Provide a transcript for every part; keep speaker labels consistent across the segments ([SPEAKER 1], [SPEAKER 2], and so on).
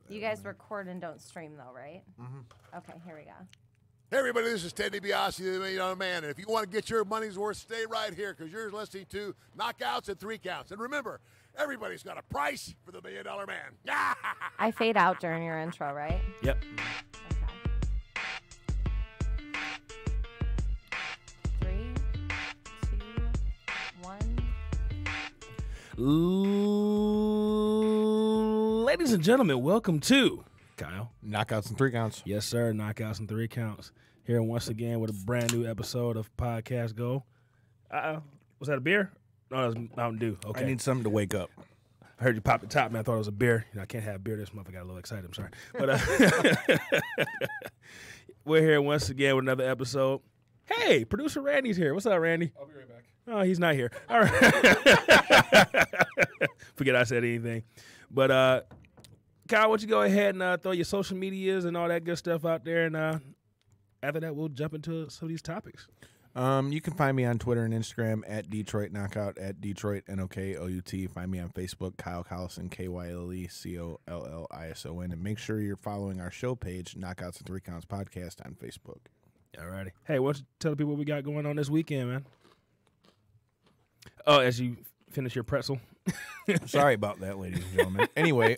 [SPEAKER 1] You guys record and don't stream, though, right?
[SPEAKER 2] Mm-hmm.
[SPEAKER 1] Okay, here we go.
[SPEAKER 3] Hey, everybody, this is Ted DiBiase, the $1 Million Man. And if you want to get your money's worth, stay right here because you're listening to Knockouts and 3 Counts. And remember, everybody's got a price for the $1 Million Man.
[SPEAKER 1] I fade out during your intro, right?
[SPEAKER 2] Yep.
[SPEAKER 1] Okay. 3, 2, 1.
[SPEAKER 2] Ladies and gentlemen, welcome to Kyle.
[SPEAKER 4] Knockouts and 3 Counts.
[SPEAKER 2] Yes, sir. Knockouts and 3 Counts. Here once again with a brand new episode of Podcast Go. Was that a beer? No, it was Mountain Dew. Okay.
[SPEAKER 4] I need something to wake up.
[SPEAKER 2] I heard you pop the top, man. I thought it was a beer. I can't have beer this month. I got a little excited. I'm sorry. But we're here once again with another episode. Hey, producer Randy's here. What's up, Randy?
[SPEAKER 5] I'll be right back.
[SPEAKER 2] Oh, he's not here. All right. Forget I said anything. But, Kyle, why don't you go ahead and throw your social medias and all that good stuff out there. And after that, we'll jump into some of these topics.
[SPEAKER 4] You can find me on Twitter and Instagram at Detroit Knockout, at Detroit NOKOUT. Find me on Facebook, Kyle Collison, KYLECOLLISON. And make sure you're following our show page, Knockouts and 3 Counts Podcast on Facebook.
[SPEAKER 2] All righty. Hey, why don't you tell the people what we got going on this weekend, man? Oh, as you finish your pretzel.
[SPEAKER 4] Sorry about that, ladies and gentlemen. Anyway,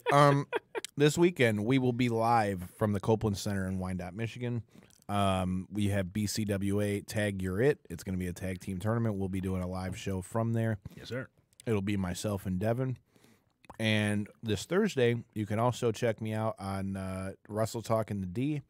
[SPEAKER 4] this weekend we will be live from the Copeland Center in Wyandotte, Michigan. We have BCWA Tag You're It. It's going to be a tag team tournament. We'll be doing a live show from there.
[SPEAKER 2] Yes, sir.
[SPEAKER 4] It'll be myself and Devin. And this Thursday, you can also check me out on Wrestle Talk in the D.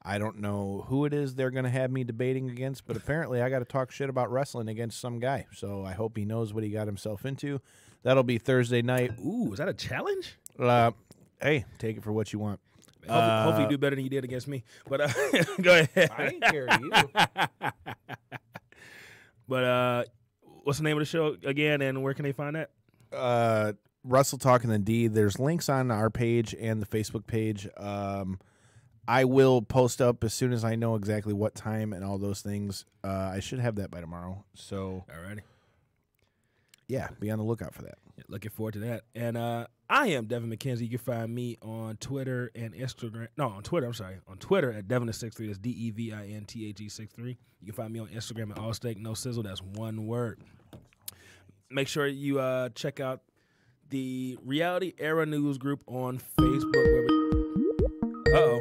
[SPEAKER 4] I don't know who it is they're going to have me debating against, but apparently I got to talk shit about wrestling against some guy. So I hope he knows what he got himself into. That'll be Thursday night.
[SPEAKER 2] Ooh, is that a challenge?
[SPEAKER 4] Hey, take it for what you want.
[SPEAKER 2] Hopefully you do better than you did against me. But go ahead.
[SPEAKER 4] I ain't care to you.
[SPEAKER 2] But what's the name of the show again, and where can they find that?
[SPEAKER 4] Wrestle Talk in the D. There's links on our page and the Facebook page. I will post up as soon as I know exactly what time and all those things. I should have that by tomorrow. So,
[SPEAKER 2] alrighty.
[SPEAKER 4] Yeah, be on the lookout for that.
[SPEAKER 2] Yeah, looking forward to that. And I am Devin McKenzie. You can find me on Twitter and Instagram. No, on Twitter. I'm sorry. On Twitter at Devin63. That's DEVINTHE63. You can find me on Instagram at All Steak No Sizzle. That's one word. Make sure you check out the Reality Era News group on Facebook. Where uh-oh.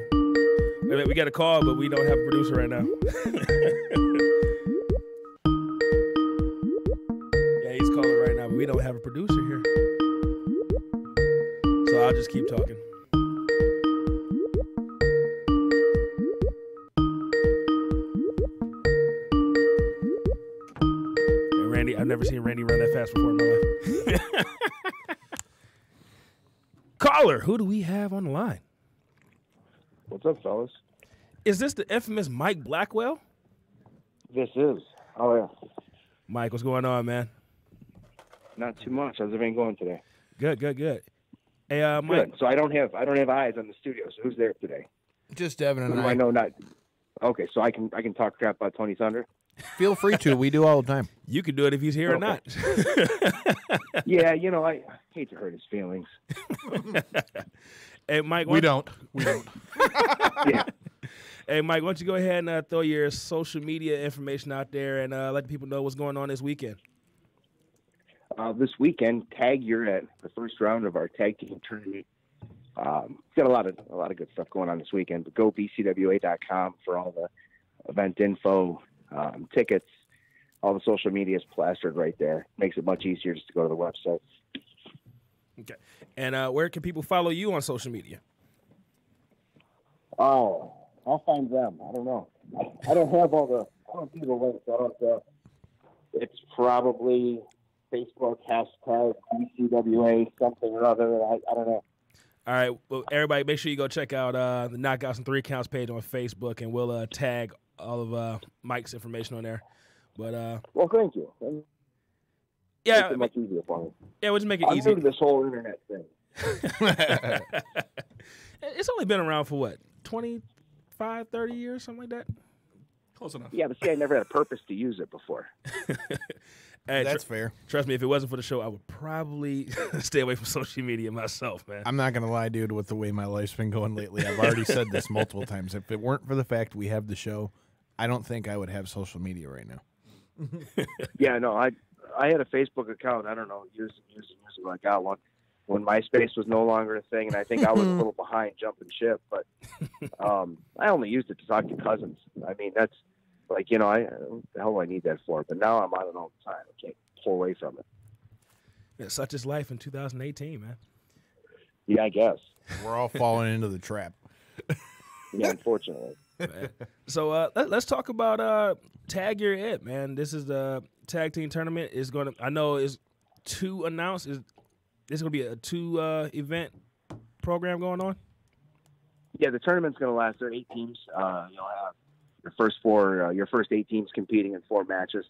[SPEAKER 2] Wait a minute, we got a call, but we don't have a producer right now. Yeah, he's calling right now, but we don't have a producer here. So I'll just keep talking. Yeah, Randy, I've never seen Randy run that fast before in my life. Caller, who do we have on the line?
[SPEAKER 5] What's up, fellas?
[SPEAKER 2] Is this the infamous Mike Blackwell?
[SPEAKER 5] This is. Oh, yeah.
[SPEAKER 2] Mike, what's going on, man?
[SPEAKER 5] Not too much. How's everything going today?
[SPEAKER 2] Good. Hey, Mike.
[SPEAKER 5] Good. So I don't have eyes on the studio. So who's there today?
[SPEAKER 4] Just Devin and
[SPEAKER 5] Who do I know not. Okay, so I can talk crap about Tony Thunder.
[SPEAKER 4] Feel free to. We do all the time.
[SPEAKER 2] You can do it if he's here or not.
[SPEAKER 5] Yeah, I hate to hurt his feelings.
[SPEAKER 2] Hey, Mike.
[SPEAKER 4] We don't.
[SPEAKER 5] Yeah.
[SPEAKER 2] Hey, Mike, why don't you go ahead and throw your social media information out there and let the people know what's going on this weekend.
[SPEAKER 5] This weekend, Tag You're At, the first round of our tag team tournament. Got a lot of good stuff going on this weekend. But go bcwa.com for all the event info, tickets, all the social media is plastered right there. Makes it much easier just to go to the website.
[SPEAKER 2] Okay. And where can people follow you on social media?
[SPEAKER 5] Oh, I'll find them. I don't know. I don't have all the. I don't see the links. I don't. It's probably Facebook hashtag BCWA something or other. I don't know.
[SPEAKER 2] All right. Well, everybody, make sure you go check out the Knockouts and 3 Counts page on Facebook, and we'll tag all of Mike's information on there. But
[SPEAKER 5] well, thank you.
[SPEAKER 2] Yeah,
[SPEAKER 5] makes it much easier for me.
[SPEAKER 2] Yeah, we'll just make it
[SPEAKER 5] I'm
[SPEAKER 2] easy.
[SPEAKER 5] new to this whole internet thing.
[SPEAKER 2] It's only been around for what, 25, 30 years, something like that?
[SPEAKER 4] Close enough.
[SPEAKER 5] Yeah, but see, I never had a purpose to use it before.
[SPEAKER 2] Hey,
[SPEAKER 4] That's fair.
[SPEAKER 2] Trust me, if it wasn't for the show, I would probably stay away from social media myself, man.
[SPEAKER 4] I'm not going to lie, dude, with the way my life's been going lately. I've already said this multiple times. If it weren't for the fact we have the show, I don't think I would have social media right now.
[SPEAKER 5] Yeah, no, I had a Facebook account, I don't know, years and years and years ago. I got one when MySpace was no longer a thing, and I think I was a little behind jumping ship, but I only used it to talk to cousins. I mean, that's like, the hell do I need that for? But now I'm on it all the time. I can't pull away from it.
[SPEAKER 2] Yeah, such is life in 2018, man.
[SPEAKER 5] Yeah, I guess.
[SPEAKER 4] We're all falling into the trap.
[SPEAKER 5] Yeah, unfortunately.
[SPEAKER 2] So let's talk about Tag Your It, man. This is the tag team tournament. I know is 2 announced. Is this going to be a 2 event program going on?
[SPEAKER 5] Yeah, the tournament's going to last. There are 8 teams. You'll have your first 8 teams competing in 4 matches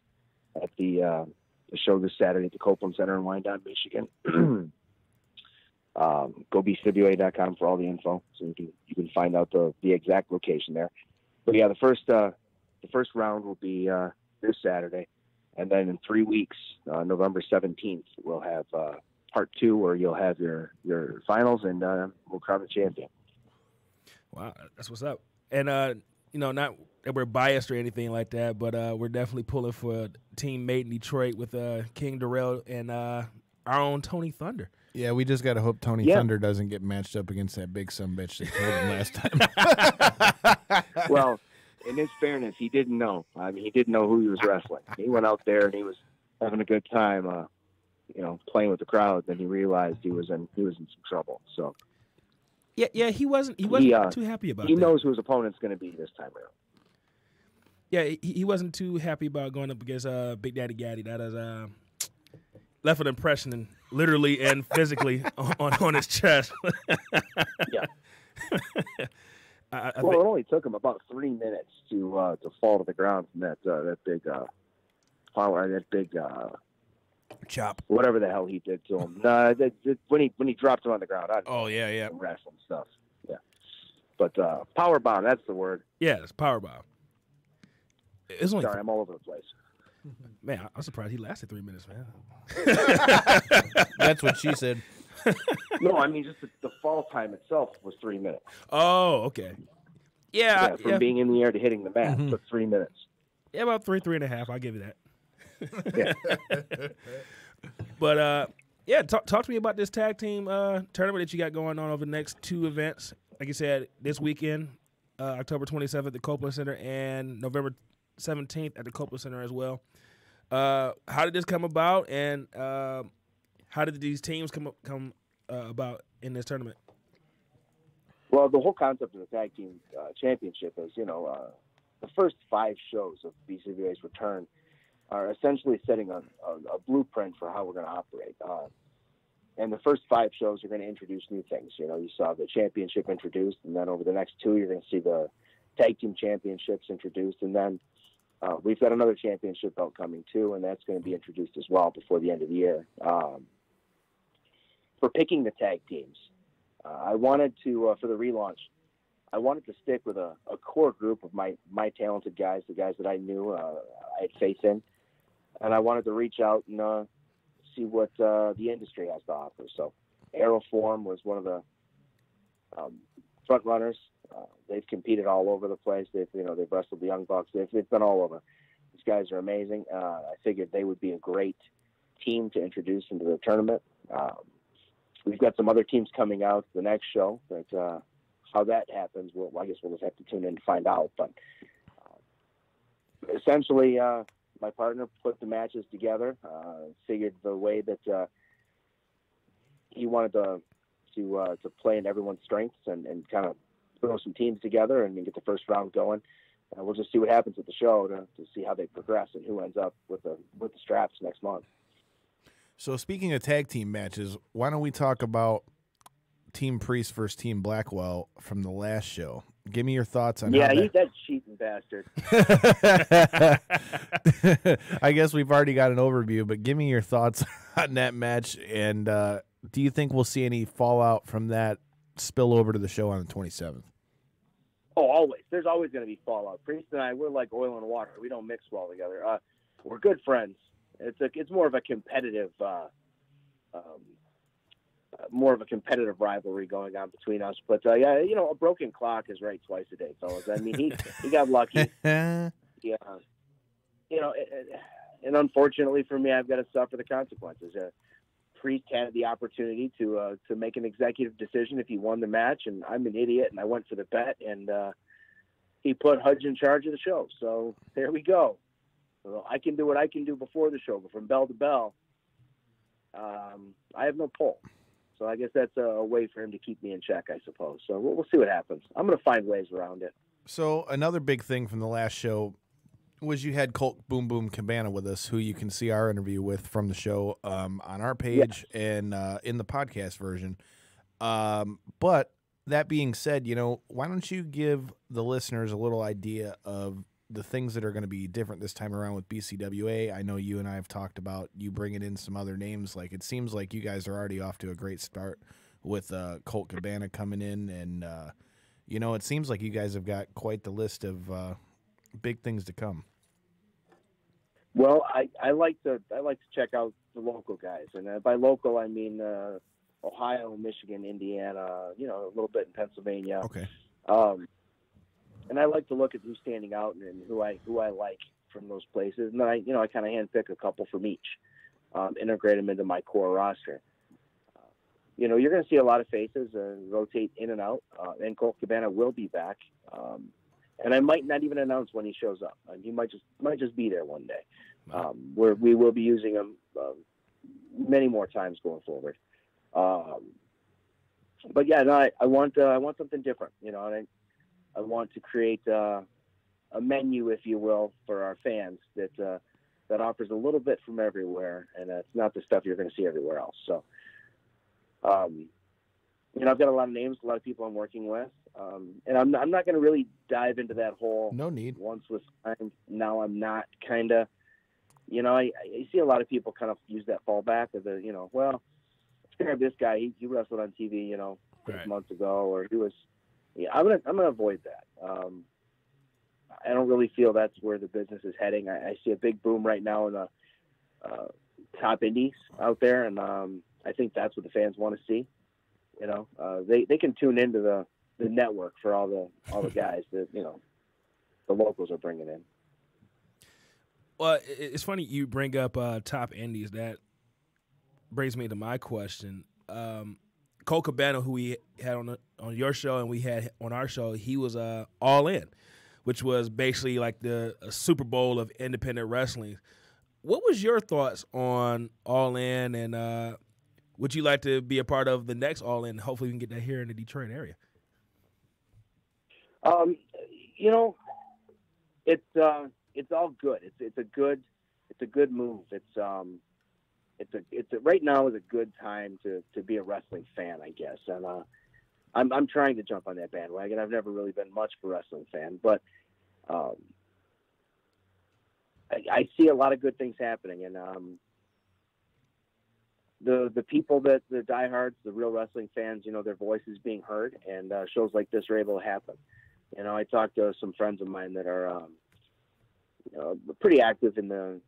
[SPEAKER 5] at the show this Saturday at the Copeland Center in Wyandotte, Michigan. Go BCWA.com for all the info, so you can find out the exact location there. But yeah, the first round will be this Saturday, and then in 3 weeks, November 17th, we'll have part 2, where you'll have your finals, and we'll crown the champion.
[SPEAKER 2] Wow, that's what's up. And not that we're biased or anything like that, but we're definitely pulling for team made in Detroit with King Darrell and our own Tony Thunder.
[SPEAKER 4] Yeah, we just got to hope Tony Thunder doesn't get matched up against that big sumbitch that killed him last time.
[SPEAKER 5] Well, in his fairness, he didn't know. I mean, he didn't know who he was wrestling. He went out there and he was having a good time, playing with the crowd. Then he realized he was in some trouble. So
[SPEAKER 2] yeah, he wasn't too happy about it.
[SPEAKER 5] He knows who his opponent's going to be this time around.
[SPEAKER 2] Yeah, he wasn't too happy about going up against Big Daddy Gaddy. That has left an impression, and literally and physically on his chest.
[SPEAKER 5] Yeah.
[SPEAKER 2] I
[SPEAKER 5] it only took him about 3 minutes to fall to the ground from that big power, that big
[SPEAKER 2] chop,
[SPEAKER 5] whatever the hell he did to him. When he dropped him on the ground.
[SPEAKER 4] Yeah.
[SPEAKER 5] Wrestling stuff. Yeah. But power bomb, that's the word.
[SPEAKER 2] Yeah, it's power bomb.
[SPEAKER 5] Sorry, I'm all over the place.
[SPEAKER 2] Man, I'm surprised he lasted 3 minutes, man.
[SPEAKER 4] That's what she said.
[SPEAKER 5] No, I mean, just the fall time itself was 3 minutes.
[SPEAKER 2] Oh, okay. Yeah,
[SPEAKER 5] from being in the air to hitting the mat took 3 minutes.
[SPEAKER 2] Yeah, about three and a half. I'll give you that.
[SPEAKER 5] Yeah.
[SPEAKER 2] But talk to me about this tag team tournament that you got going on over the next 2 events. Like you said, this weekend, October 27th at the Copeland Center, and November 17th at the Copeland Center as well. How did this come about, and how did these teams come about in this tournament?
[SPEAKER 5] Well, the whole concept of the tag team championship is, the first 5 shows of BCWA's return are essentially setting a blueprint for how we're going to operate. And the first 5 shows are going to introduce new things. You saw the championship introduced, and then over the next 2, you're going to see the tag team championships introduced, and then we've got another championship belt coming too, and that's going to be introduced as well before the end of the year. For picking the tag teams, I wanted to, for the relaunch, I wanted to stick with a core group of my talented guys, the guys that I knew I had faith in, and I wanted to reach out and see what the industry has to offer. So Aeroform was one of the front runners. They've competed all over the place. They've wrestled the Young Bucks. They've been all over. These guys are amazing. I figured they would be a great team to introduce into the tournament. We've got some other teams coming out the next show. But how that happens, I guess we'll just have to tune in to find out. But essentially, my partner put the matches together. Figured the way that he wanted to play in everyone's strengths and kind of throw some teams together and get the first round going. We'll just see what happens at the show to see how they progress and who ends up with the straps next month.
[SPEAKER 4] So speaking of tag team matches, why don't we talk about Team Priest versus Team Blackwell from the last show? Give me your thoughts on
[SPEAKER 5] he's that cheating bastard.
[SPEAKER 4] I guess we've already got an overview, but give me your thoughts on that match, and do you think we'll see any fallout from that spill over to the show on the 27th?
[SPEAKER 5] Oh, always. There's always going to be fallout. Priest and I, we're like oil and water. We don't mix well together. We're good friends, It's more of a competitive rivalry going on between us. But yeah, a broken clock is right twice a day, fellas. I mean, he got lucky. Yeah, and unfortunately for me, I've got to suffer the consequences. Priest had the opportunity to make an executive decision if he won the match, and I'm an idiot, and I went for the bet, and he put Hudge in charge of the show. So there we go. Well, I can do what I can do before the show, but from bell to bell, I have no pull. So I guess that's a way for him to keep me in check, I suppose. So we'll see what happens. I'm going to find ways around it.
[SPEAKER 4] So another big thing from the last show was you had Colt Boom Boom Cabana with us, who you can see our interview with from the show on our page and in the podcast version. But that being said, why don't you give the listeners a little idea of the things that are going to be different this time around with BCWA? I know you and I have talked about you bringing in some other names. Like, it seems like you guys are already off to a great start with Colt Cabana coming in, and it seems like you guys have got quite the list of big things to come.
[SPEAKER 5] Well, I like to check out the local guys, and by local I mean Ohio, Michigan, Indiana, a little bit in Pennsylvania.
[SPEAKER 4] Okay.
[SPEAKER 5] And I like to look at who's standing out and who I like from those places, and then I kind of handpick a couple from each, integrate them into my core roster. You're going to see a lot of faces rotate in and out, and Colt Cabana will be back. And I might not even announce when he shows up. He might just be there one day. Where we will be using him many more times going forward. But yeah, no, I want something different, and I want to create a menu, if you will, for our fans that offers a little bit from everywhere, and it's not the stuff you're going to see everywhere else. So, I've got a lot of names, a lot of people I'm working with. And I'm not going to really dive into that whole
[SPEAKER 4] no need.
[SPEAKER 5] Once was time, now I'm not kind of, I see a lot of people kind of use that fallback of the, well, let's grab this guy. He wrestled on TV, 6 months ago, or he was, I'm going to avoid that. I don't really feel that's where the business is heading. I see a big boom right now in the top indies out there. And I think that's what the fans want to see. They can tune into the network for all the guys that the locals are bringing in.
[SPEAKER 2] Well, it's funny you bring up top indies. That brings me to my question. Colt Cabana, who we had on your show and we had on our show, he was All In, which was basically like the Super Bowl of independent wrestling. What was your thoughts on All In, and would you like to be a part of the next All In? Hopefully we can get that here in the Detroit area.
[SPEAKER 5] It's all good. It's a good move. Right now is a good time to be a wrestling fan, I guess. And I'm trying to jump on that bandwagon. I've never really been much of a wrestling fan, but I see a lot of good things happening, and the people that the diehards, the real wrestling fans, their voices being heard, and shows like this are able to happen. I talked to some friends of mine that are pretty active in the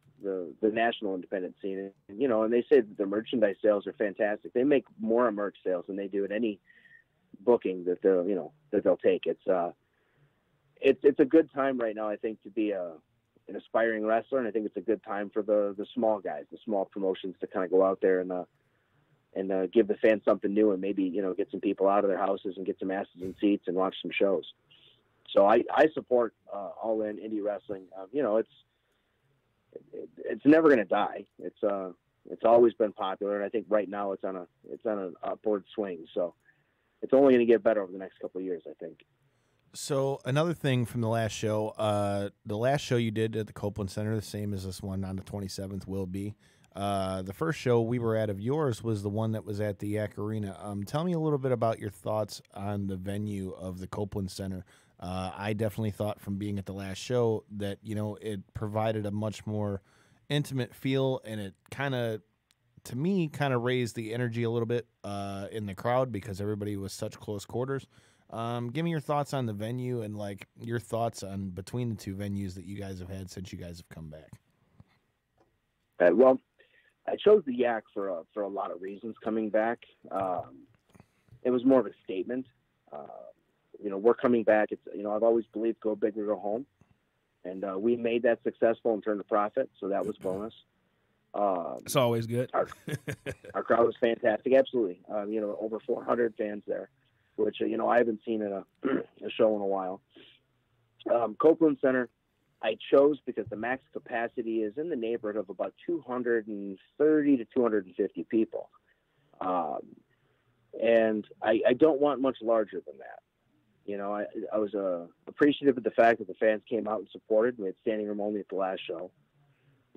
[SPEAKER 5] national independent scene, and they say that the merchandise sales are fantastic. They make more merch sales than they do at any booking that they'll take. It's a good time right now, I think, to be an aspiring wrestler, and I think it's a good time for the small guys, the small promotions, to kind of go out there and give the fans something new, and maybe get some people out of their houses and get some asses in seats and watch some shows. So I support All In indie wrestling. It's never going to die. It's always been popular, and I think right now it's on an upward swing. So it's only going to get better over the next couple of years, I think.
[SPEAKER 4] So another thing from the last show you did at the Copeland Center, the same as this one on the 27th will be. The first show we were at of yours was the one that was at the Yak Arena. Tell me a little bit about your thoughts on the venue of the Copeland Center. I definitely thought from being at the last show that, it provided a much more intimate feel, and it to me, raised the energy a little bit in the crowd because everybody was such close quarters. Give me your thoughts on the venue and your thoughts on between the two venues that you guys have had since you guys have come back.
[SPEAKER 5] Well, I chose the Yak for a lot of reasons coming back. It was more of a statement. We're coming back. It's I've always believed go big or go home, and we made that successful and turned a profit, so that was bonus.
[SPEAKER 2] It's always good.
[SPEAKER 5] Our crowd was fantastic, absolutely. Over 400 fans there, which I haven't seen in a show in a while. Copeland Center, I chose because the max capacity is in the neighborhood of about 230 to 250 people. And I don't want much larger than that. I was appreciative of the fact that the fans came out and supported. We had standing room only at the last show.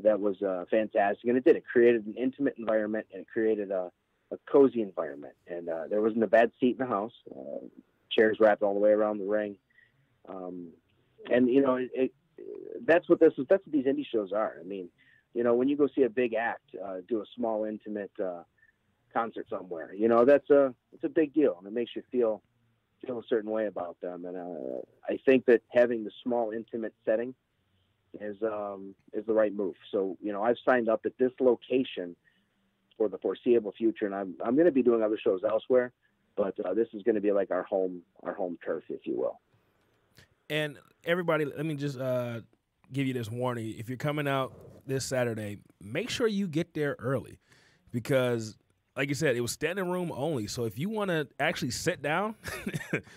[SPEAKER 5] That was fantastic. And it did. It created an intimate environment, and it created a cozy environment. And there wasn't a bad seat in the house. Chairs wrapped all the way around the ring. That's what these indie shows are. I mean, when you go see a big act do a small, intimate concert somewhere, it's a big deal, and it makes you feel a certain way about them. And I think that having the small, intimate setting is the right move. So I've signed up at this location for the foreseeable future, and I'm going to be doing other shows elsewhere, but this is going to be like our home turf, if you will.
[SPEAKER 2] And everybody, let me just give you this warning. If you're coming out this Saturday, make sure you get there early, because like you said, it was standing room only. So if you want to actually sit down,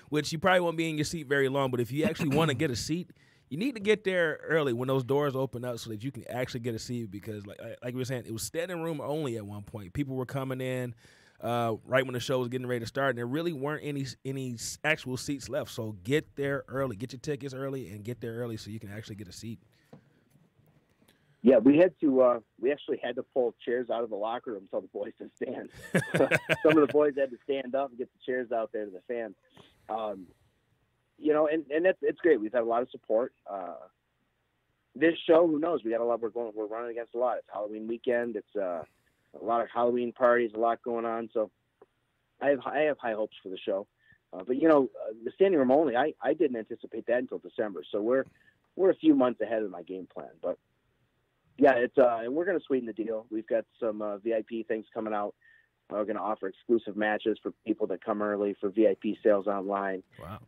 [SPEAKER 2] which you probably won't be in your seat very long, but if you actually want to get a seat, you need to get there early when those doors open up so that you can actually get a seat, because like we were saying, it was standing room only at one point. People were coming in right when the show was getting ready to start, and there really weren't any actual seats left. So get there early. Get your tickets early and get there early so you can actually get a seat.
[SPEAKER 5] Yeah, we actually had to pull chairs out of the locker room and tell the boys to stand. Some of the boys had to stand up and get the chairs out there to the fans. And it's great. We've had a lot of support. This show, who knows? We're running against a lot. It's Halloween weekend. It's a lot of Halloween parties, a lot going on. So I have high hopes for the show. But the standing room only, I didn't anticipate that until December. So we're a few months ahead of my game plan. But yeah, and we're going to sweeten the deal. We've got some VIP things coming out. We're going to offer exclusive matches for people that come early, for VIP sales online.
[SPEAKER 2] Wow.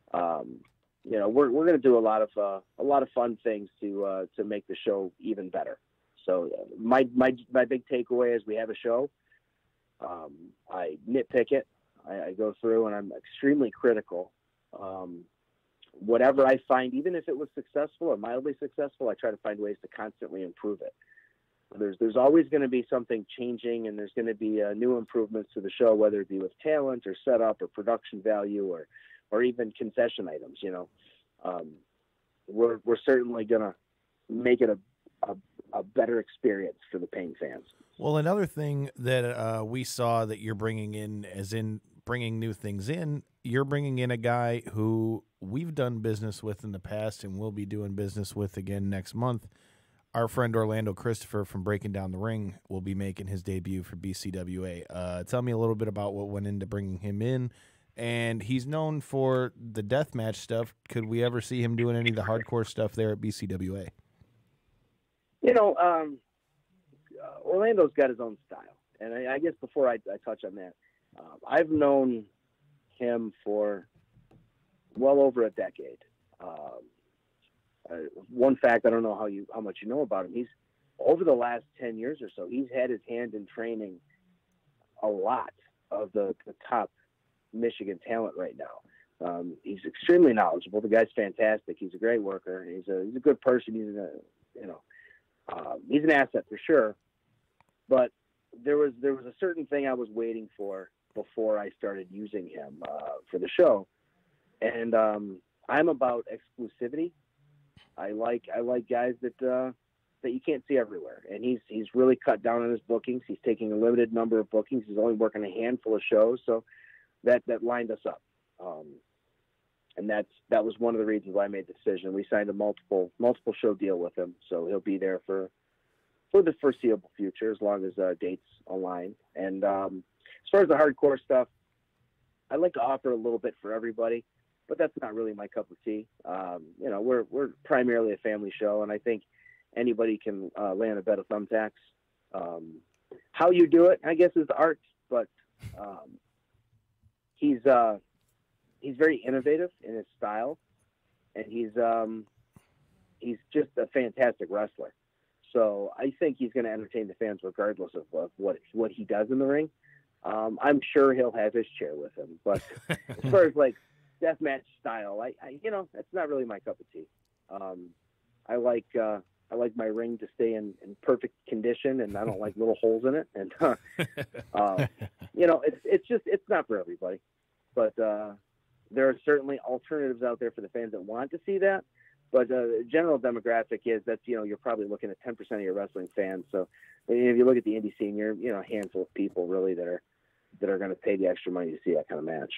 [SPEAKER 5] We're going to do a lot of fun things to make the show even better. So my big takeaway is we have a show. I nitpick it. I go through and I'm extremely critical. Whatever I find, even if it was successful or mildly successful, I try to find ways to constantly improve it. There's always going to be something changing, and there's going to be new improvements to the show, whether it be with talent or setup or production value or even concession items. We're certainly going to make it a better experience for the paying fans.
[SPEAKER 4] Well, another thing that we saw that you're bringing in, as in bringing new things in, you're bringing in a guy who we've done business with in the past and will be doing business with again next month. Our friend Orlando Christopher from Breaking Down the Ring will be making his debut for BCWA. Tell me a little bit about what went into bringing him in. And he's known for the deathmatch stuff. Could we ever see him doing any of the hardcore stuff there at BCWA?
[SPEAKER 5] Orlando's got his own style. And I guess before I touch on that, I've known him for well over a decade. One fact, I don't know how much you know about him. He's over the last 10 years or so, he's had his hand in training a lot of the top Michigan talent right now. He's extremely knowledgeable. The guy's fantastic. He's a great worker. He's a good person. He's an asset for sure. But there was a certain thing I was waiting for before I started using him for the show, and I'm about exclusivity. I like guys that you can't see everywhere, and he's really cut down on his bookings. He's taking a limited number of bookings. He's only working a handful of shows, so that lined us up, and that was one of the reasons why I made the decision. We signed a multiple show deal with him, so he'll be there for the foreseeable future as long as dates align. And as far as the hardcore stuff, I like to offer a little bit for everybody, but that's not really my cup of tea. We're primarily a family show, and I think anybody can lay on a bed of thumbtacks. How you do it, I guess, is the art, but he's very innovative in his style, and he's just a fantastic wrestler. So I think he's going to entertain the fans regardless of what he does in the ring. I'm sure he'll have his chair with him, but as far as like deathmatch style, I that's not really my cup of tea. I like my ring to stay in perfect condition, and I don't like little holes in it. And it's not for everybody. But there are certainly alternatives out there for the fans that want to see that. But the general demographic is that you're probably looking at 10% of your wrestling fans. So if you look at the indie scene, you're a handful of people really that are going to pay the extra money to see that kind of match.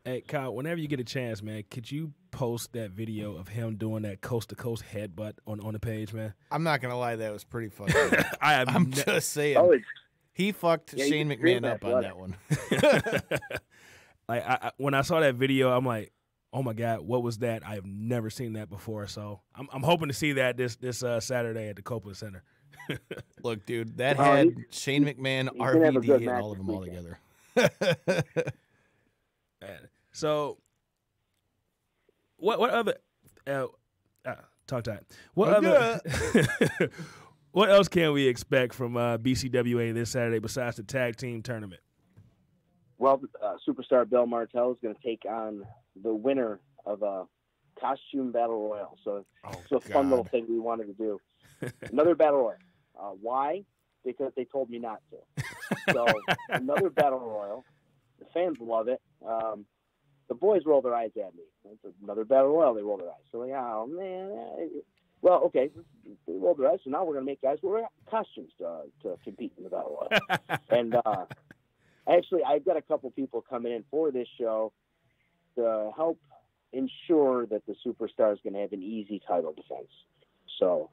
[SPEAKER 2] Hey, Kyle, whenever you get a chance, man, could you post that video of him doing that coast-to-coast headbutt on the page, man?
[SPEAKER 4] I'm not going to lie, that was pretty funny. I'm just saying.
[SPEAKER 5] Oh,
[SPEAKER 4] he fucked Shane McMahon up on that one.
[SPEAKER 2] When I saw that video, I'm like, oh, my God, what was that? I have never seen that before. So I'm hoping to see that this Saturday at the Copeland Center.
[SPEAKER 4] Look, dude, that had Shane McMahon, RVD, and all of them all together.
[SPEAKER 2] So, what other talk time? What other? What else can we expect from BCWA this Saturday besides the tag team tournament?
[SPEAKER 5] Well, superstar Bill Martell is going to take on the winner of a costume battle royal. So it's a fun little thing we wanted to do. Another battle royal. Why? Because they told me not to. So another battle royal. The fans love it. The boys roll their eyes at me. It's another battle royal. They roll their eyes. So like, oh man. Well, okay. They roll their eyes. So now we're going to make guys wear costumes to compete in the battle royal. And actually, I've got a couple people coming in for this show to help ensure that the superstar is going to have an easy title defense. So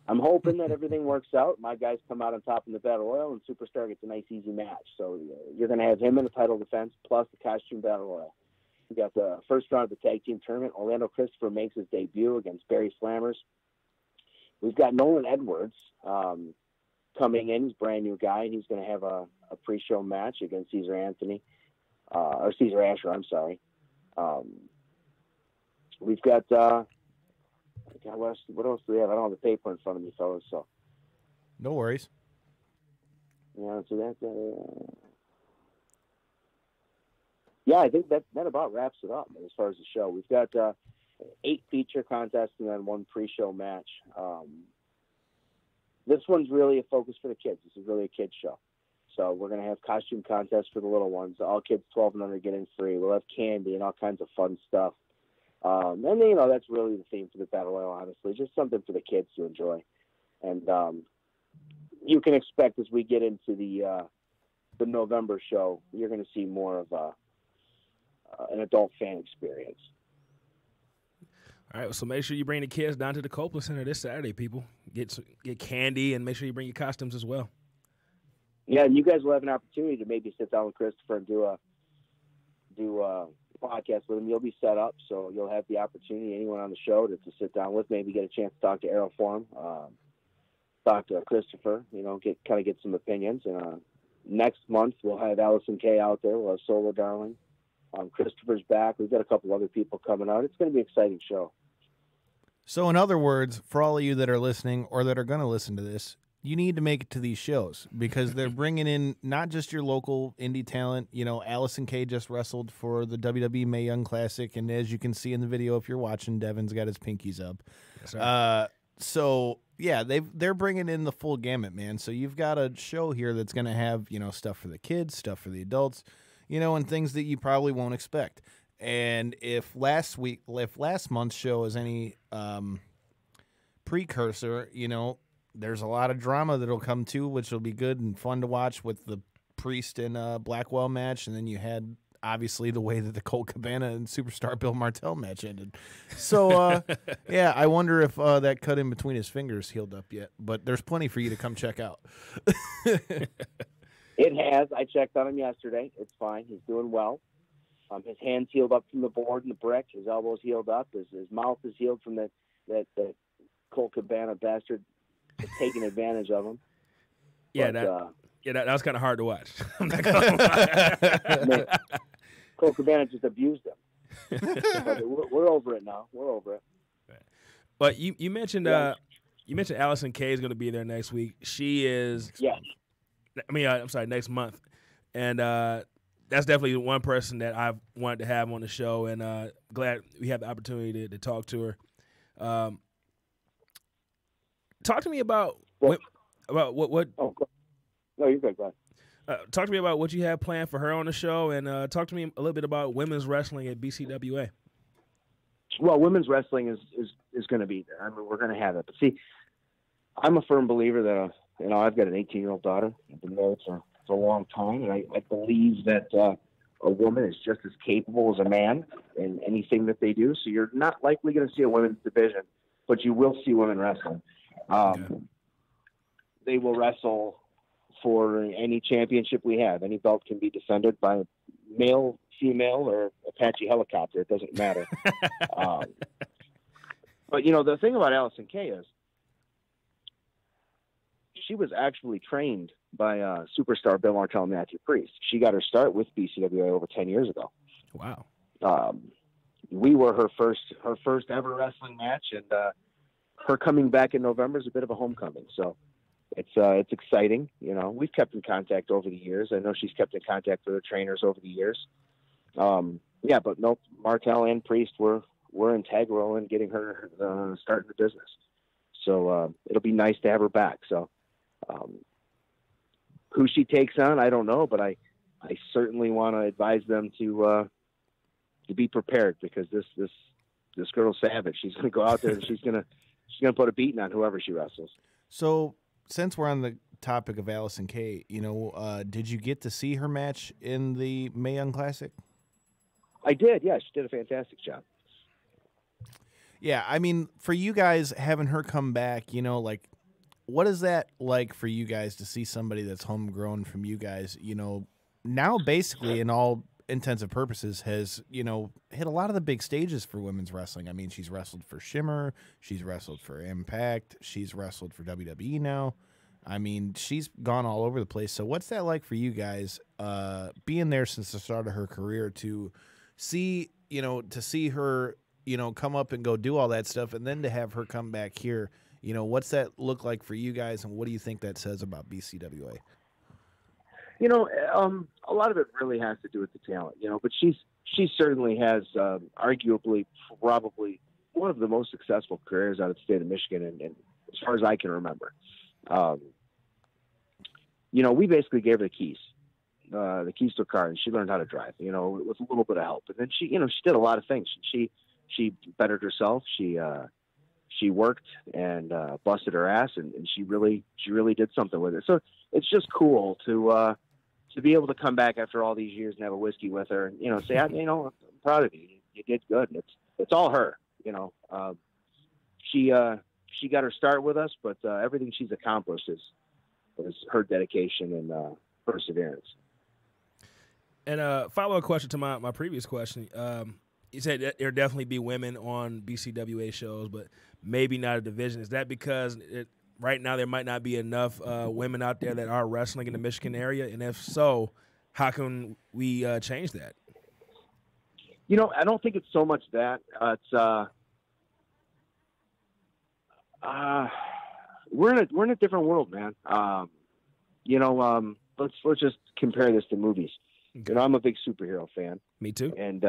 [SPEAKER 5] I'm hoping that everything works out. My guys come out on top in the battle royal, and superstar gets a nice, easy match. So you're going to have him in the title defense plus the costume battle royal. We got the first round of the tag team tournament. Orlando Christopher makes his debut against Barry Slammers. We've got Nolan Edwards coming in. He's a brand new guy, and he's going to have a pre-show match against Caesar Asher. I'm sorry. We've got what else do we have? I don't have the paper in front of me, fellas. So
[SPEAKER 4] no worries.
[SPEAKER 5] Yeah, so that's yeah, I think that about wraps it up as far as the show. We've got 8 feature contests and then 1 pre-show match. This one's really a focus for the kids. This is really a kids show. So we're going to have costume contests for the little ones. All kids 12 and under get in free. We'll have candy and all kinds of fun stuff. And then, that's really the theme for the Battle Royal, honestly. Just something for the kids to enjoy. And you can expect as we get into the November show, you're going to see more of an adult fan experience.
[SPEAKER 2] All right, so make sure you bring the kids down to the Copeland Center this Saturday, people. Get candy and make sure you bring your costumes as well.
[SPEAKER 5] Yeah, and you guys will have an opportunity to maybe sit down with Christopher and do a podcast with him. You'll be set up, so you'll have the opportunity, anyone on the show, to sit down with, maybe get a chance to talk to Aeroform, talk to Christopher, get some opinions. And next month we'll have Allison Kay out there. We'll have Solo Darling. Christopher's back. We've got a couple other people coming out. It's going to be an exciting show.
[SPEAKER 4] So in other words, for all of you that are listening or that are going to listen to this, you need to make it to these shows because they're bringing in not just your local indie talent. Allison Kay just wrestled for the WWE Mae Young Classic, and as you can see in the video, if you're watching, Devin's got his pinkies up. Yes, so yeah, they're bringing in the full gamut, man. So you've got a show here that's going to have stuff for the kids, stuff for the adults, and things that you probably won't expect. And if last month's show is any precursor, there's a lot of drama that'll come too, which will be good and fun to watch with the Priest and Blackwell match. And then you had, obviously, the way that the Colt Cabana and Superstar Bill Martell match ended. So, yeah, I wonder if that cut in between his fingers healed up yet. But there's plenty for you to come check out.
[SPEAKER 5] It has. I checked on him yesterday. It's fine. He's doing well. His hands healed up from the board and the brick. His elbows healed up. His mouth is healed from that Colt Cabana bastard taking advantage of him.
[SPEAKER 2] Yeah,
[SPEAKER 5] But,
[SPEAKER 2] that was kind of hard to watch. I'm not gonna lie.
[SPEAKER 5] man, Colt Cabana just abused him. But we're over it now. We're over it.
[SPEAKER 2] But you mentioned Allison Kay is going to be there next week. She is.
[SPEAKER 5] Yeah.
[SPEAKER 2] I mean, I'm sorry, next month, and that's definitely one person that I've wanted to have on the show, and glad we have the opportunity to talk to her. Talk to me about what.
[SPEAKER 5] Oh, no, you're good. Go ahead.
[SPEAKER 2] Talk to me about what you have planned for her on the show, and talk to me a little bit about women's wrestling at BCWA.
[SPEAKER 5] Well, women's wrestling is going to be there. I mean, we're going to have it. But see, I'm a firm believer that I've got an 18-year-old daughter. I've been married for a long time, and I believe that a woman is just as capable as a man in anything that they do. So you're not likely going to see a women's division, but you will see women wrestling. They will wrestle for any championship we have. Any belt can be defended by male, female, or Apache helicopter. It doesn't matter. But, the thing about Allison Kay is she was actually trained by superstar Bill Martell and Matthew Priest. She got her start with BCWA over 10 years ago.
[SPEAKER 2] Wow.
[SPEAKER 5] We were her first ever wrestling match, and her coming back in November is a bit of a homecoming. So it's exciting. We've kept in contact over the years. I know she's kept in contact with her trainers over the years. But no, Martell and Priest were integral in getting her start in the business. So it'll be nice to have her back. So who she takes on, I don't know, but I certainly want to advise them to be prepared, because this girl's savage. She's going to go out there and she's going to put a beating on whoever she wrestles.
[SPEAKER 4] So, since we're on the topic of Allison Kay, did you get to see her match in the Mae Young Classic?
[SPEAKER 5] I did. Yeah, she did a fantastic job.
[SPEAKER 4] Yeah, I mean, for you guys having her come back, what is that like for you guys to see somebody that's homegrown from you guys? Now basically, in all intents and purposes, has hit a lot of the big stages for women's wrestling. I mean, she's wrestled for Shimmer, she's wrestled for Impact, she's wrestled for WWE now. I mean, she's gone all over the place. So what's that like for you guys, being there since the start of her career, to see her come up and go do all that stuff, and then to have her come back here? What's that look like for you guys, and what do you think that says about BCWA?
[SPEAKER 5] A lot of it really has to do with the talent, but she certainly has arguably probably one of the most successful careers out of the state of Michigan, and as far as I can remember. We basically gave her the keys to her car, and she learned how to drive, with a little bit of help. And then she did a lot of things. She bettered herself. She worked and busted her ass, and she really did something with it. So it's just cool to be able to come back after all these years and have a whiskey with her, and say, I'm proud of you. You did good. And it's all her. She got her start with us, but everything she's accomplished is her dedication and perseverance.
[SPEAKER 2] And a follow-up question to my previous question. You said that there'll definitely be women on BCWA shows, but maybe not a division. Is that because right now there might not be enough women out there that are wrestling in the Michigan area? And if so, how can we change that?
[SPEAKER 5] I don't think it's so much that. We're in a different world, man. Let's just compare this to movies.
[SPEAKER 2] Okay.
[SPEAKER 5] I'm a big superhero fan.
[SPEAKER 2] Me too.
[SPEAKER 5] And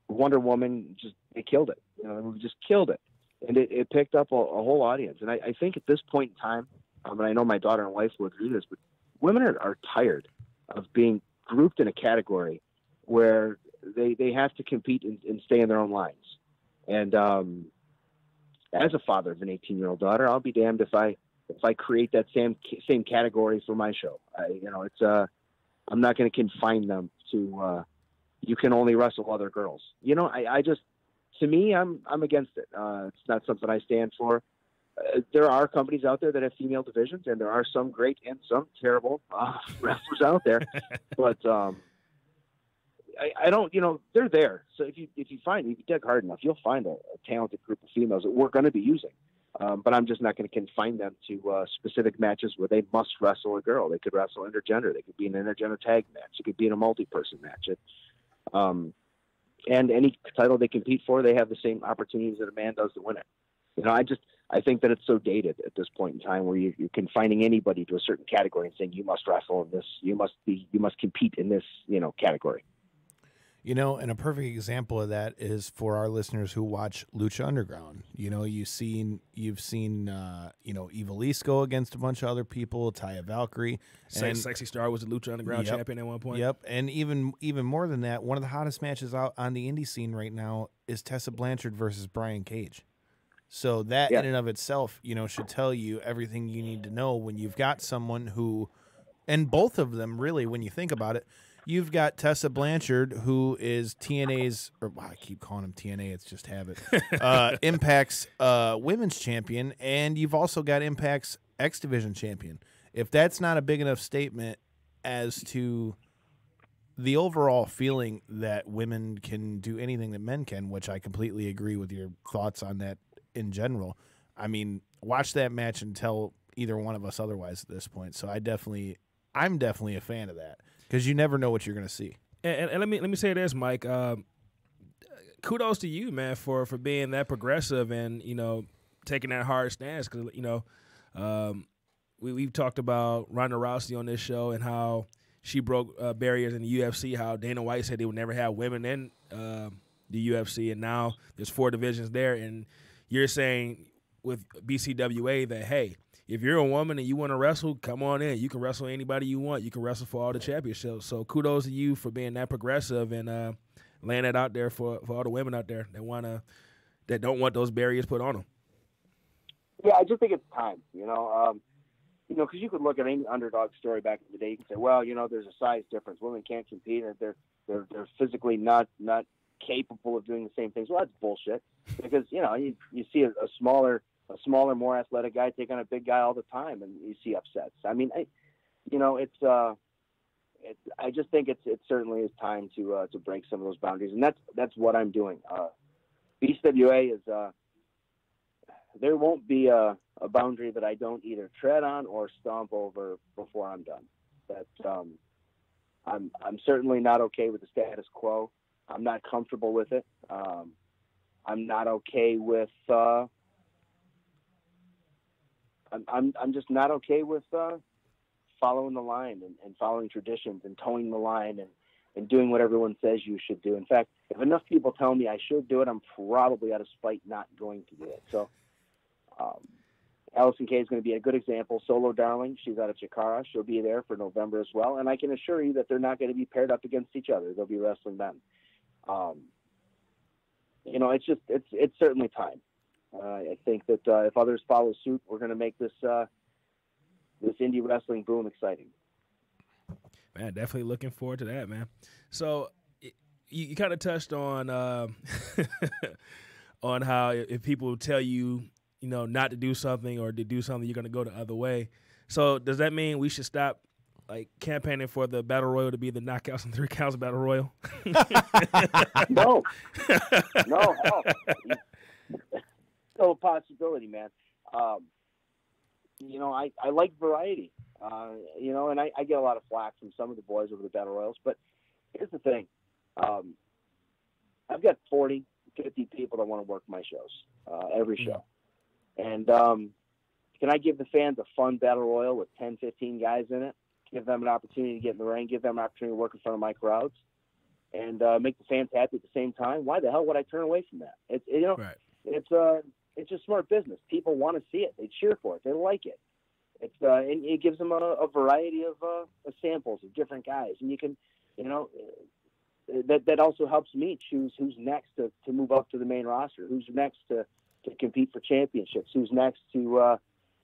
[SPEAKER 5] Wonder Woman, they killed it. We just killed it. And it picked up a whole audience. And I think at this point in time, and I know my daughter and wife will agree with this, but women are tired of being grouped in a category where they have to compete and stay in their own lines. And as a father of an 18-year-old daughter, I'll be damned if I create that same category for my show. I'm not going to confine them to you can only wrestle other girls. To me, I'm against it. It's not something I stand for. There are companies out there that have female divisions, and there are some great and some terrible wrestlers out there. But I don't, they're there. So if you dig hard enough, you'll find a talented group of females that we're going to be using. But I'm just not going to confine them to specific matches where they must wrestle a girl. They could wrestle intergender. They could be in an intergender tag match. It could be in a multi-person match. And any title they compete for, they have the same opportunities that a man does to win it. I think that it's so dated at this point in time where you're confining anybody to a certain category and saying you must wrestle in this, you must compete in this, category.
[SPEAKER 4] And a perfect example of that is for our listeners who watch Lucha Underground. You've seen Ivelisse go against a bunch of other people, Taya Valkyrie.
[SPEAKER 2] Sexy Star was a Lucha Underground champion at one point.
[SPEAKER 4] Yep, and even more than that, one of the hottest matches out on the indie scene right now is Tessa Blanchard versus Brian Cage. So that in and of itself, should tell you everything you need to know when you've got someone who, and both of them really, when you think about it, you've got Tessa Blanchard, who is TNA's, or I keep calling him TNA, it's just habit, Impact's women's champion, and you've also got Impact's X Division champion. If that's not a big enough statement as to the overall feeling that women can do anything that men can, which I completely agree with your thoughts on that in general, I mean, watch that match and tell either one of us otherwise at this point. So I'm definitely a fan of that. Because you never know what you're going to see.
[SPEAKER 2] And let me say this, Mike. Kudos to you, man, for being that progressive and taking that hard stance. Because we've talked about Ronda Rousey on this show and how she broke barriers in the UFC. How Dana White said they would never have women in the UFC, and now there's 4 divisions there. And you're saying with BCWA that hey, if you're a woman and you want to wrestle, come on in. You can wrestle anybody you want. You can wrestle for all the championships. So kudos to you for being that progressive and laying that out there for all the women out there that don't want those barriers put on them.
[SPEAKER 5] Yeah, I just think it's time. Because you could look at any underdog story back in the day. You can say, well, there's a size difference. Women can't compete, and they're physically not capable of doing the same things. Well, that's bullshit. Because you see a smaller, more athletic guy take on a big guy all the time, and you see upsets. I mean, I just think it certainly is time to break some of those boundaries, and that's what I'm doing. BCWA is there won't be a boundary that I don't either tread on or stomp over before I'm done. That I'm certainly not okay with the status quo. I'm not comfortable with it. I'm not okay with. I'm just not okay with following the line and following traditions and towing the line and doing what everyone says you should do. In fact, if enough people tell me I should do it, I'm probably out of spite not going to do it. So Allison Kay is going to be a good example. Solo Darling, she's out of Chikara. She'll be there for November as well. And I can assure you that they're not going to be paired up against each other. They'll be wrestling men. It's certainly time. I think that if others follow suit, we're going to make this indie wrestling boom exciting.
[SPEAKER 2] Man, definitely looking forward to that, man. So you kind of touched on on how if people tell you, not to do something or to do something, you're going to go the other way. So does that mean we should stop campaigning for the Battle Royal to be the Knockouts and 3 Counts Battle Royal?
[SPEAKER 5] No, hell. Still a possibility, man. I like variety, and I get a lot of flack from some of the boys over the Battle Royals, but here's the thing. I've got 40, 50 people that want to work my shows, every show. And can I give the fans a fun Battle Royal with 10, 15 guys in it, give them an opportunity to get in the ring, give them an opportunity to work in front of my crowds, and make the fans happy at the same time? Why the hell would I turn away from that?
[SPEAKER 2] Right.
[SPEAKER 5] It's just smart business. People want to see it. They cheer for it. They like it. And it gives them a variety of samples of different guys. And you can, that also helps me choose who's next to move up to the main roster, who's next to compete for championships, who's next to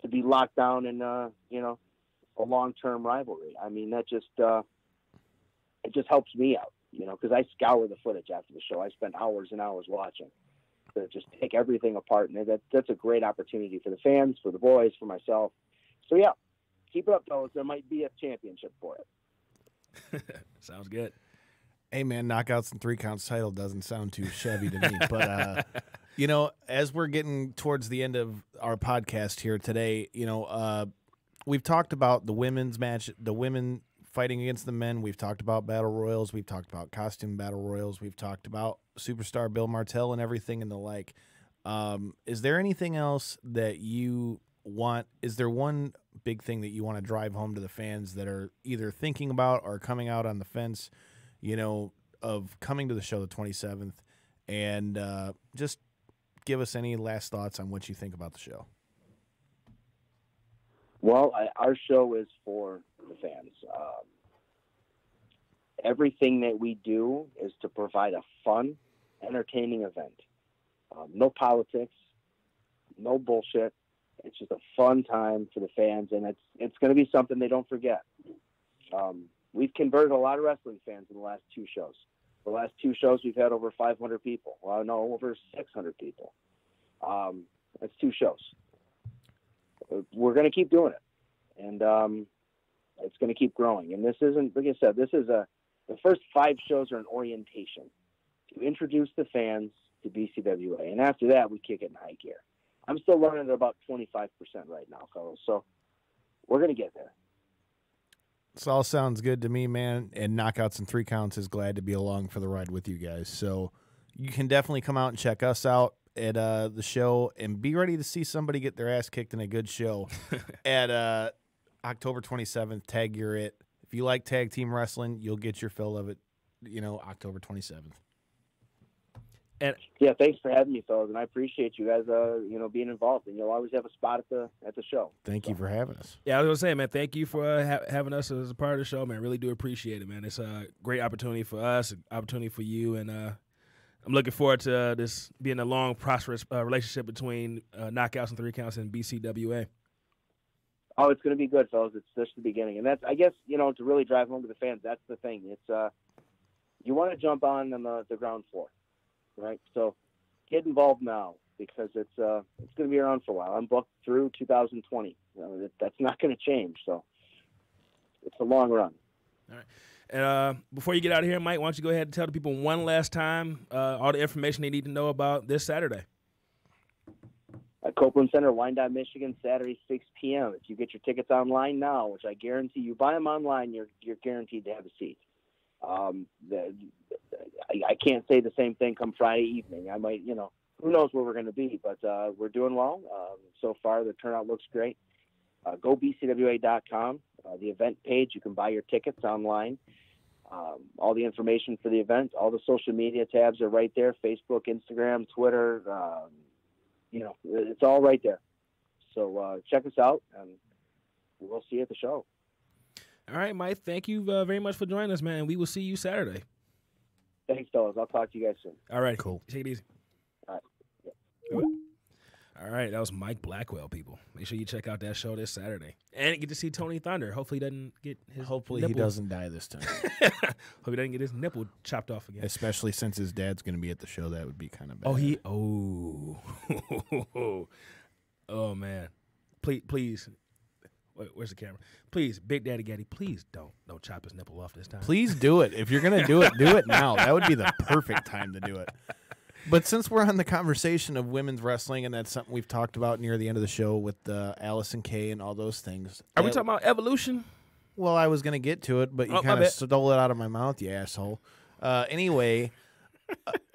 [SPEAKER 5] be locked down in, a long-term rivalry. I mean, that just, it just helps me out, because I scour the footage after the show. I spend hours and hours watching. To just take everything apart, and that's a great opportunity for the fans, for the boys, for myself. So yeah, keep it up, fellas. There might be a championship for it.
[SPEAKER 2] Sounds good.
[SPEAKER 4] Hey man, Knockouts and 3 Counts title doesn't sound too shabby to me, but You know, as we're getting towards the end of our podcast here today, we've talked about the women's match, the women fighting against the men. We've talked about battle royals. We've talked about costume battle royals. We've talked about superstar Bill Martell and everything and the like. Is there anything else that you want? Is there one big thing that you want to drive home to the fans that are either thinking about or coming out on the fence, of coming to the show the 27th? And just give us any last thoughts on what you think about the show.
[SPEAKER 5] Well, our show is for the fans. Everything that we do is to provide a fun, entertaining event. No politics, no bullshit. It's just a fun time for the fans, and it's going to be something they don't forget. We've converted a lot of wrestling fans in the last 2 shows. The last 2 shows, we've had over 500 people. Well, no, over 600 people. That's 2 shows. We're going to keep doing it, and it's going to keep growing. And this isn't, like I said, the first 5 shows are an orientation to introduce the fans to BCWA, and after that, we kick it in high gear. I'm still running at about 25% right now, fellas, so we're going to get there.
[SPEAKER 4] This all sounds good to me, man, and Knockouts and 3 Counts is glad to be along for the ride with you guys. So you can definitely come out and check us out at the show and be ready to see somebody get their ass kicked in a good show at October 27th. Tag You're It. If you like tag team wrestling, you'll get your fill of it, October 27th.
[SPEAKER 2] And
[SPEAKER 5] yeah, thanks for having me, fellas, and I appreciate you guys, being involved. And you'll always have a spot at the show.
[SPEAKER 4] Thank you for having us.
[SPEAKER 2] Yeah, I was gonna say, man, thank you for having us as a part of the show, man. Really do appreciate it, man. It's a great opportunity for us, an opportunity for you, and I'm looking forward to this being a long, prosperous relationship between Knockouts and 3 Counts and BCWA.
[SPEAKER 5] Oh, it's going to be good, fellas. It's just the beginning, and that's, I guess, to really drive home to the fans. That's the thing. It's you want to jump on the ground floor. Right, so get involved now because it's going to be around for a while. I'm booked through 2020. That's not going to change, so it's a long run.
[SPEAKER 2] All right. And before you get out of here, Mike, why don't you go ahead and tell the people one last time all the information they need to know about this Saturday?
[SPEAKER 5] At Copeland Center, Wyandotte, Michigan, Saturday, 6 p.m. If you get your tickets online now, which I guarantee you buy them online, you're guaranteed to have a seat. I can't say the same thing come Friday evening. I might, who knows where we're going to be, but we're doing well. So far, the turnout looks great. Go BCWA.com, the event page. You can buy your tickets online. All the information for the event, all the social media tabs are right there. Facebook, Instagram, Twitter, it's all right there. So check us out, and we'll see you at the show.
[SPEAKER 2] All right, Mike, thank you very much for joining us, man. We will see you Saturday.
[SPEAKER 5] Thanks, fellas. I'll talk to you guys soon.
[SPEAKER 2] All right.
[SPEAKER 4] Cool.
[SPEAKER 2] Take it easy.
[SPEAKER 5] All right. Yep.
[SPEAKER 2] All right, that was Mike Blackwell, people. Make sure you check out that show this Saturday. And get to see Tony Thunder. Hopefully he doesn't get his
[SPEAKER 4] Hopefully
[SPEAKER 2] nipple.
[SPEAKER 4] he doesn't die this time.
[SPEAKER 2] Hope he doesn't get his nipple chopped off again.
[SPEAKER 4] Especially since his dad's going to be at the show. That would be kind of bad.
[SPEAKER 2] Oh, man. Please. Wait, where's the camera? Please, Big Daddy Gaddy, please don't chop his nipple off this time.
[SPEAKER 4] Please do it. If you're going to do it now. That would be the perfect time to do it. But since we're on the conversation of women's wrestling, and that's something we've talked about near the end of the show with Allison Kay and all those things.
[SPEAKER 2] Are we talking about Evolution?
[SPEAKER 4] Well, I was going to get to it, but you kind of stole it out of my mouth, you asshole. Anyway,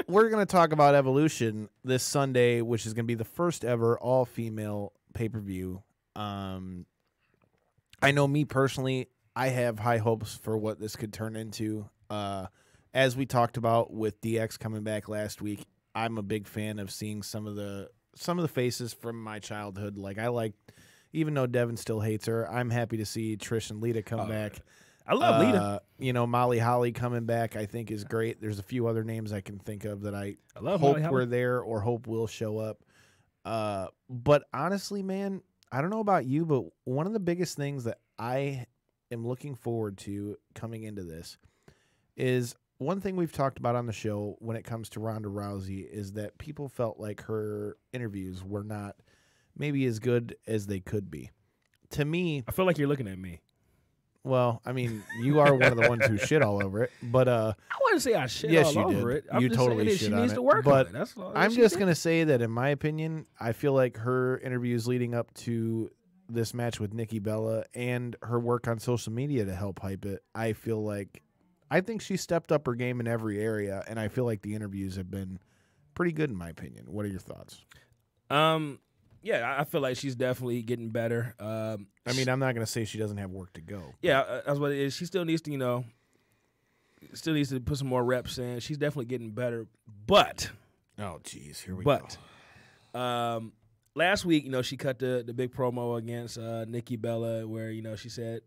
[SPEAKER 4] we're going to talk about Evolution this Sunday, which is going to be the first ever all-female pay-per-view. I know me personally, I have high hopes for what this could turn into. As we talked about with DX coming back last week, I'm a big fan of seeing some of the faces from my childhood. Like even though Devin still hates her, I'm happy to see Trish and Lita come back.
[SPEAKER 2] I love Lita.
[SPEAKER 4] Molly Holly coming back, I think is great. There's a few other names I can think of that I
[SPEAKER 2] love
[SPEAKER 4] hope
[SPEAKER 2] Molly
[SPEAKER 4] were there or hope will show up. But honestly, man, I don't know about you, but one of the biggest things that I am looking forward to coming into this is one thing we've talked about on the show when it comes to Ronda Rousey is that people felt like her interviews were not maybe as good as they could be. To me,
[SPEAKER 2] I feel like you're looking at me.
[SPEAKER 4] Well, I mean, you are one of the ones who shit all over it, but
[SPEAKER 2] I wouldn't say I shit
[SPEAKER 4] yes,
[SPEAKER 2] all
[SPEAKER 4] you
[SPEAKER 2] over
[SPEAKER 4] did.
[SPEAKER 2] it. I'm
[SPEAKER 4] You
[SPEAKER 2] just
[SPEAKER 4] totally
[SPEAKER 2] saying that
[SPEAKER 4] shit
[SPEAKER 2] she
[SPEAKER 4] on
[SPEAKER 2] needs
[SPEAKER 4] it.
[SPEAKER 2] to work
[SPEAKER 4] But
[SPEAKER 2] on it. That's all.
[SPEAKER 4] I'm just gonna say that, in my opinion, I feel like her interviews leading up to this match with Nikki Bella and her work on social media to help hype it, I think she stepped up her game in every area, and I feel like the interviews have been pretty good in my opinion. What are your thoughts?
[SPEAKER 2] Yeah, I feel like she's definitely getting better.
[SPEAKER 4] I mean, I'm not going to say she doesn't have work to go.
[SPEAKER 2] Yeah, that's what it is. She still needs to, still needs to put some more reps in. She's definitely getting better. But,
[SPEAKER 4] oh, geez, here we go.
[SPEAKER 2] Last week, she cut the big promo against Nikki Bella where, she said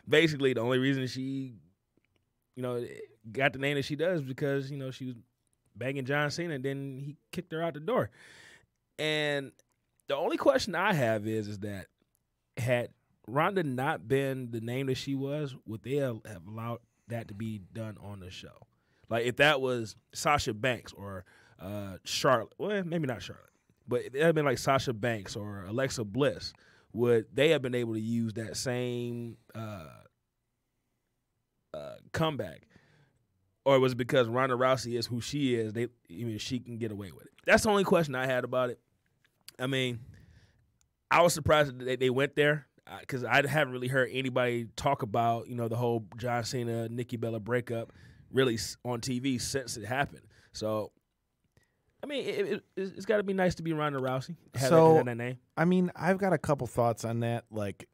[SPEAKER 2] basically the only reason she, got the name that she does because, she was banging John Cena and then he kicked her out the door. And the only question I have is that had Ronda not been the name that she was, would they have allowed that to be done on the show? Like if that was Sasha Banks or Charlotte, well, maybe not Charlotte, but if it had been like Sasha Banks or Alexa Bliss, would they have been able to use that same comeback? Or was it because Ronda Rousey is who she is, she can get away with it? That's the only question I had about it. I mean, I was surprised that they went there because I haven't really heard anybody talk about, the whole John Cena, Nikki Bella breakup really on TV since it happened. So, I mean, it's got to be nice to be Ronda Rousey. Have that name.
[SPEAKER 4] I mean, I've got a couple thoughts on that. Like,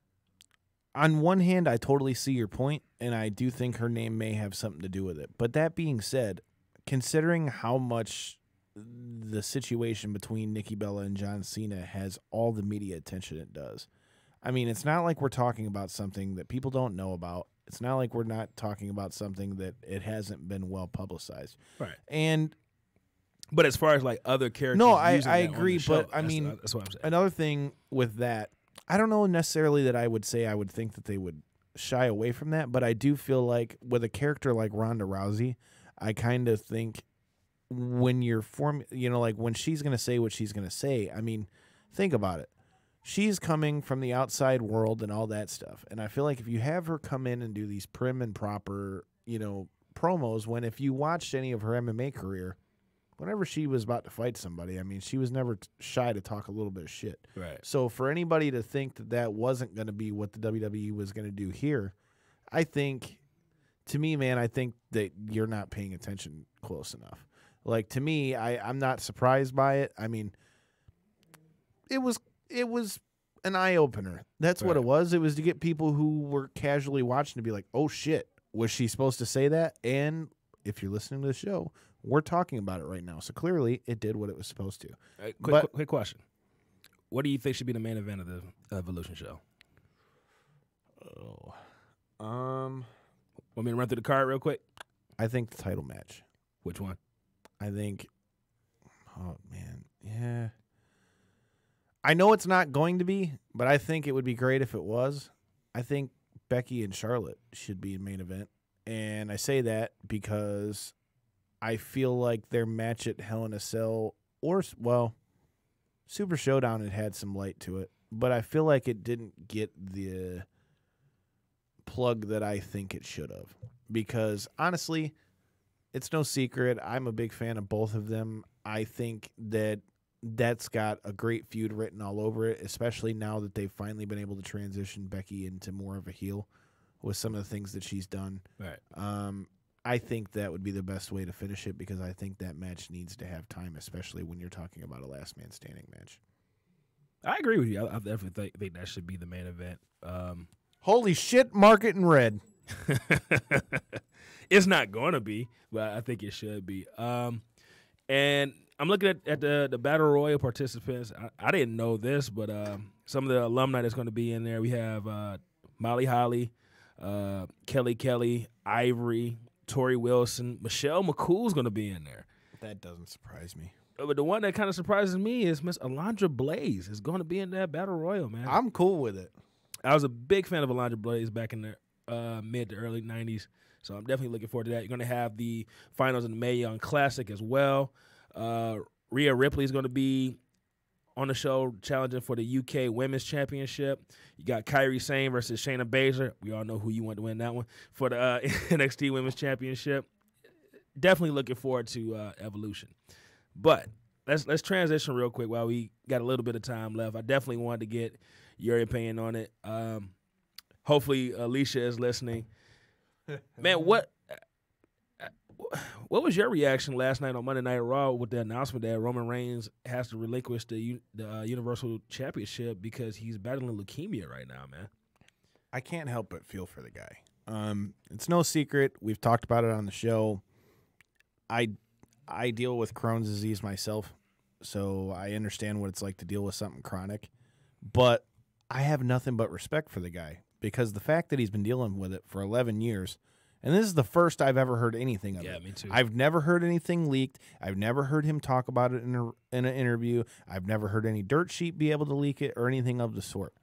[SPEAKER 4] on one hand, I totally see your point, and I do think her name may have something to do with it. But that being said, considering how much the situation between Nikki Bella and John Cena has all the media attention it does, I mean, it's not like we're talking about something that people don't know about. It's not like we're not talking about something that it hasn't been well publicized.
[SPEAKER 2] Right. But as far as like other characters,
[SPEAKER 4] no, I agree. But I mean,
[SPEAKER 2] that's what I'm saying.
[SPEAKER 4] Another thing with that, I don't know necessarily that I would think that they would shy away from that, but I do feel like with a character like Ronda Rousey, I kind of think when you're like when she's going to say what she's going to say, I mean, think about it. She's coming from the outside world and all that stuff. And I feel like if you have her come in and do these prim and proper, promos, when if you watched any of her MMA career, whenever she was about to fight somebody, I mean, she was never shy to talk a little bit of shit.
[SPEAKER 2] Right.
[SPEAKER 4] So for anybody to think that wasn't going to be what the WWE was going to do here, I think, to me, man, I think that you're not paying attention close enough. Like, to me, I'm not surprised by it. I mean, it was an eye-opener. That's what it was. It was to get people who were casually watching to be like, oh, shit, was she supposed to say that? And if you're listening to the show, we're talking about it right now. So clearly it did what it was supposed to.
[SPEAKER 2] Quick question. What do you think should be the main event of the Evolution show? Want me to run through the card real quick?
[SPEAKER 4] I think the title match.
[SPEAKER 2] Which one?
[SPEAKER 4] I think, oh, man, yeah. I know it's not going to be, but I think it would be great if it was. I think Becky and Charlotte should be a main event. And I say that because I feel like their match at Hell in a Cell Super Showdown had some light to it, but I feel like it didn't get the plug that I think it should have. Because honestly, it's no secret, I'm a big fan of both of them. I think that's got a great feud written all over it, especially now that they've finally been able to transition Becky into more of a heel with some of the things that she's done.
[SPEAKER 2] Right.
[SPEAKER 4] I think that would be the best way to finish it because I think that match needs to have time, especially when you're talking about a last man standing match.
[SPEAKER 2] I agree with you. I definitely think that should be the main event.
[SPEAKER 4] Holy shit, mark it in red.
[SPEAKER 2] It's not going to be, but I think it should be. And I'm looking at the Battle Royal participants. I didn't know this, but some of the alumni that's going to be in there, we have Molly Holly, Kelly, Ivory, Tori Wilson, Michelle McCool's going to be in there.
[SPEAKER 4] That doesn't surprise me.
[SPEAKER 2] But the one that kind of surprises me is Miss Alundra Blaze is going to be in that Battle Royal, man.
[SPEAKER 4] I'm cool with it.
[SPEAKER 2] I was a big fan of Alundra Blaze back in the mid to early 90s, so I'm definitely looking forward to that. You're going to have the finals in the Mae Young Classic as well. Rhea Ripley is going to be on the show challenging for the UK Women's Championship. You got Kairi Sane versus Shayna Baszler. We all know who you want to win that one. For the NXT Women's Championship. Definitely looking forward to Evolution. But let's transition real quick while we got a little bit of time left. I definitely wanted to get your opinion on it. Hopefully Alicia is listening. Man, what was your reaction last night on Monday Night Raw with the announcement that Roman Reigns has to relinquish the Universal Championship because he's battling leukemia right now, man?
[SPEAKER 4] I can't help but feel for the guy. It's no secret. We've talked about it on the show. I deal with Crohn's disease myself, so I understand what it's like to deal with something chronic. But I have nothing but respect for the guy because the fact that he's been dealing with it for 11 years, and this is the first I've ever heard anything of it.
[SPEAKER 2] Yeah, me too.
[SPEAKER 4] I've never heard anything leaked. I've never heard him talk about it in an interview. I've never heard any dirt sheet be able to leak it or anything of the sort.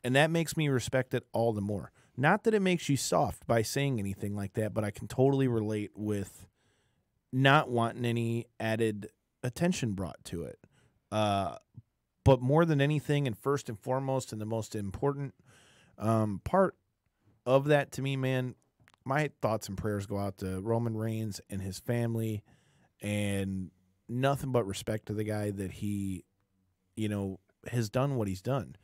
[SPEAKER 4] And that makes me respect it all the more. Not that it makes you soft by saying anything like that, but I can totally relate with not wanting any added attention brought to it. But more than anything, and first and foremost, and the most important part of that to me, man, my thoughts and prayers go out to Roman Reigns and his family, and nothing but respect to the guy that he, has done what he's done.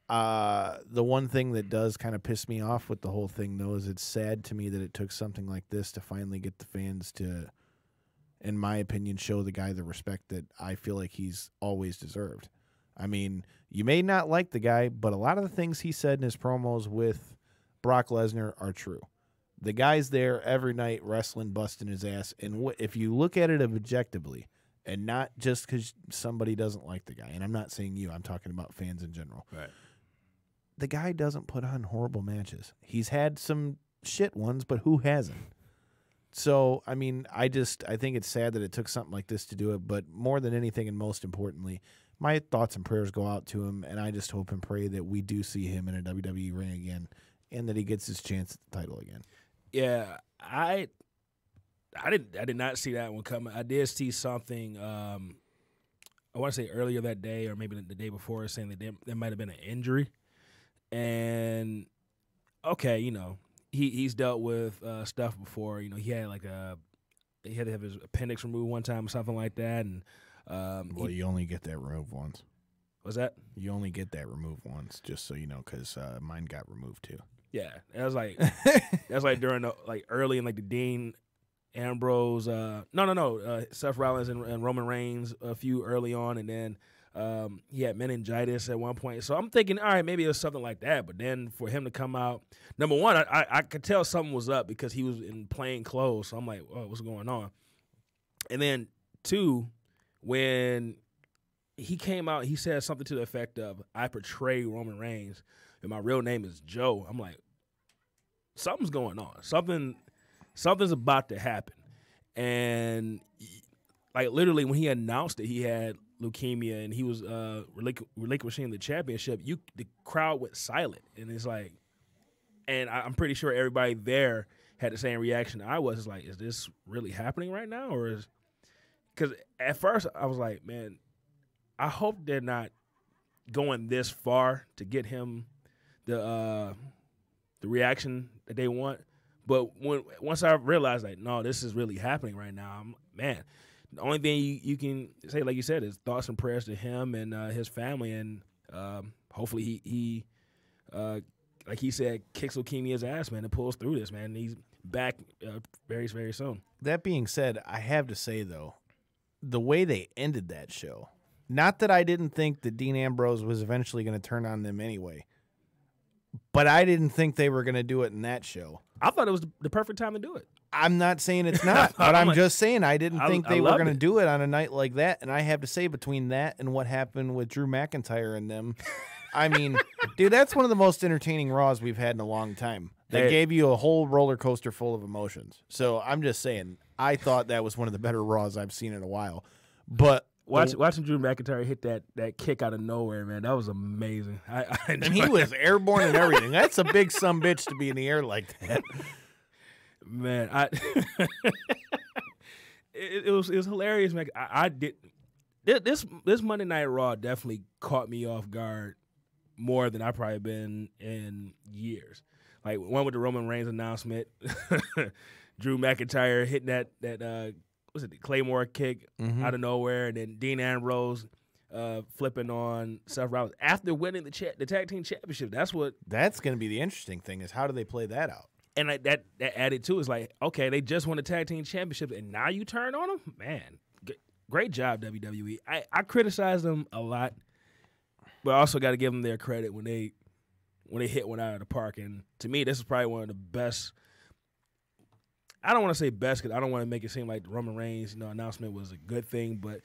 [SPEAKER 4] The one thing that does kind of piss me off with the whole thing, though, is it's sad to me that it took something like this to finally get the fans to, in my opinion, show the guy the respect that I feel like he's always deserved. I mean, you may not like the guy, but a lot of the things he said in his promos with Brock Lesnar are true. The guy's there every night wrestling, busting his ass. And if you look at it objectively, and not just because somebody doesn't like the guy, and I'm not saying you, I'm talking about fans in general.
[SPEAKER 2] Right.
[SPEAKER 4] The guy doesn't put on horrible matches. He's had some shit ones, but who hasn't? So, I mean, I think it's sad that it took something like this to do it, but more than anything and most importantly, my thoughts and prayers go out to him, and I just hope and pray that we do see him in a WWE ring again and that he gets his chance at the title again.
[SPEAKER 2] Yeah, I did not see that one coming. I did see something, I want to say earlier that day or maybe the day before, saying that there might have been an injury. And, okay, he's dealt with stuff before. He had he had to have his appendix removed one time or something like that. And
[SPEAKER 4] well, you only get that removed once.
[SPEAKER 2] What's that?
[SPEAKER 4] You only get that removed once, just so you know, because mine got removed too.
[SPEAKER 2] Yeah, that was like during the early in the Dean Ambrose, Seth Rollins and Roman Reigns a few early on, and then he had meningitis at one point. So I'm thinking, all right, maybe it was something like that. But then for him to come out, number one, I could tell something was up because he was in plain clothes. So I'm like, oh, what's going on? And then two, when he came out, he said something to the effect of, I portray Roman Reigns, and my real name is Joe. I'm like, something's going on. Something's about to happen. And literally when he announced that he had leukemia and he was relinquishing the championship, the crowd went silent. And it's like, and I'm pretty sure everybody there had the same reaction I was. It's like, is this really happening right now? Or is, because at first I was like, man, I hope they're not going this far to get him the reaction that they want. But once I realized, no, this is really happening right now, man, the only thing you can say, like you said, is thoughts and prayers to him and his family. And hopefully he like he said, kicks leukemia's ass, man, and pulls through this, man. And he's back very, very soon.
[SPEAKER 4] That being said, I have to say, though, the way they ended that show, not that I didn't think that Dean Ambrose was eventually going to turn on them anyway, but I didn't think they were going to do it in that show.
[SPEAKER 2] I thought it was the perfect time to do it.
[SPEAKER 4] I'm not saying it's not, but I'm just saying I didn't think they were going to
[SPEAKER 2] it.
[SPEAKER 4] do it on a night like that. And I have to say, between that and what happened with Drew McIntyre and them, I mean, dude, that's one of the most entertaining Raws we've had in a long time. They gave you a whole roller coaster full of emotions. So I'm just saying, I thought that was one of the better Raws I've seen in a while. But
[SPEAKER 2] watching Drew McIntyre hit that kick out of nowhere, man, that was amazing.
[SPEAKER 4] And he was airborne and everything. That's a big sumbitch to be in the air like that.
[SPEAKER 2] Man, it was hilarious, man. I did this Monday Night Raw definitely caught me off guard more than I've probably been in years. Like one with the Roman Reigns announcement, Drew McIntyre hitting that what's it, the Claymore kick out of nowhere, and then Dean Ambrose flipping on Seth Rollins after winning the tag team championship. That's going
[SPEAKER 4] to be the interesting thing is how do they play that out?
[SPEAKER 2] And that added to is like, okay, they just won the tag team championship, and now you turn on them? Man, great job, WWE. I criticize them a lot, but I also got to give them their credit when they hit one out of the park. And to me, this is probably one of the best. I don't want to say best because I don't want to make it seem like the Roman Reigns announcement was a good thing, but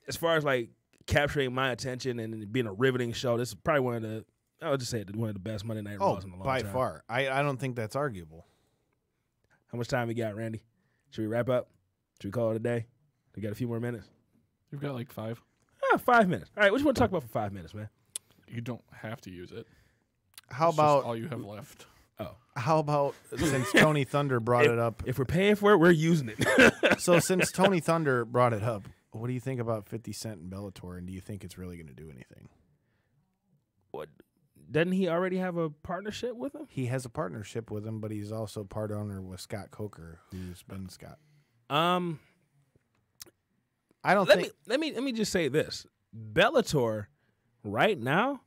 [SPEAKER 2] as far as like capturing my attention and being a riveting show, this is probably one of the. I would just say one of the best Monday Night Raws in a long time.
[SPEAKER 4] By far. I don't think that's arguable.
[SPEAKER 2] How much time we got, Randy? Should we wrap up? Should we call it a day? We got a few more minutes.
[SPEAKER 6] You've got like 5.
[SPEAKER 2] 5 minutes. All right, what you want to talk about for 5 minutes, man?
[SPEAKER 6] You don't have to use it.
[SPEAKER 4] How
[SPEAKER 6] It's
[SPEAKER 4] about
[SPEAKER 6] just all you have left?
[SPEAKER 2] Oh,
[SPEAKER 4] how about since Tony Thunder brought it up?
[SPEAKER 2] If we're paying for it, we're using it.
[SPEAKER 4] So since Tony Thunder brought it up, what do you think about 50 Cent and Bellator, and do you think it's really going to do anything?
[SPEAKER 2] What? Doesn't he already have a partnership with him?
[SPEAKER 4] He has a partnership with him, but he's also part owner with Scott Coker, who's been Scott.
[SPEAKER 2] I don't think. Let me just say this: Bellator, right now,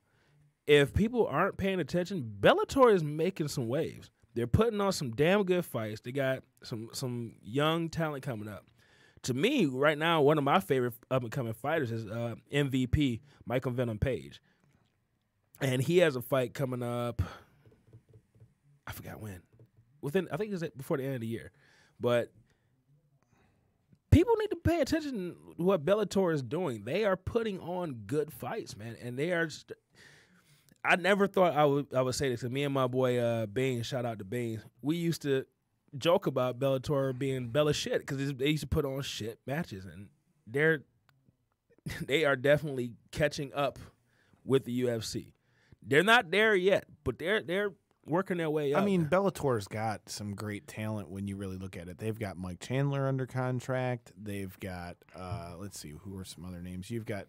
[SPEAKER 2] if people aren't paying attention, Bellator is making some waves. They're putting on some damn good fights. They got some young talent coming up. To me, right now, one of my favorite up and coming fighters is MVP Michael Venom Page. And he has a fight coming up. I forgot when. I think it's before the end of the year. But people need to pay attention to what Bellator is doing. They are putting on good fights, man. And they are. I never thought I would say this. Because me and my boy Beans, shout out to Beans, we used to joke about Bellator being Bella shit because they used to put on shit matches, and they are definitely catching up with the UFC. They're not there yet, but they're working their way up.
[SPEAKER 4] I mean, Bellator's got some great talent when you really look at it. They've got Mike Chandler under contract. They've got, let's see, who are some other names? You've got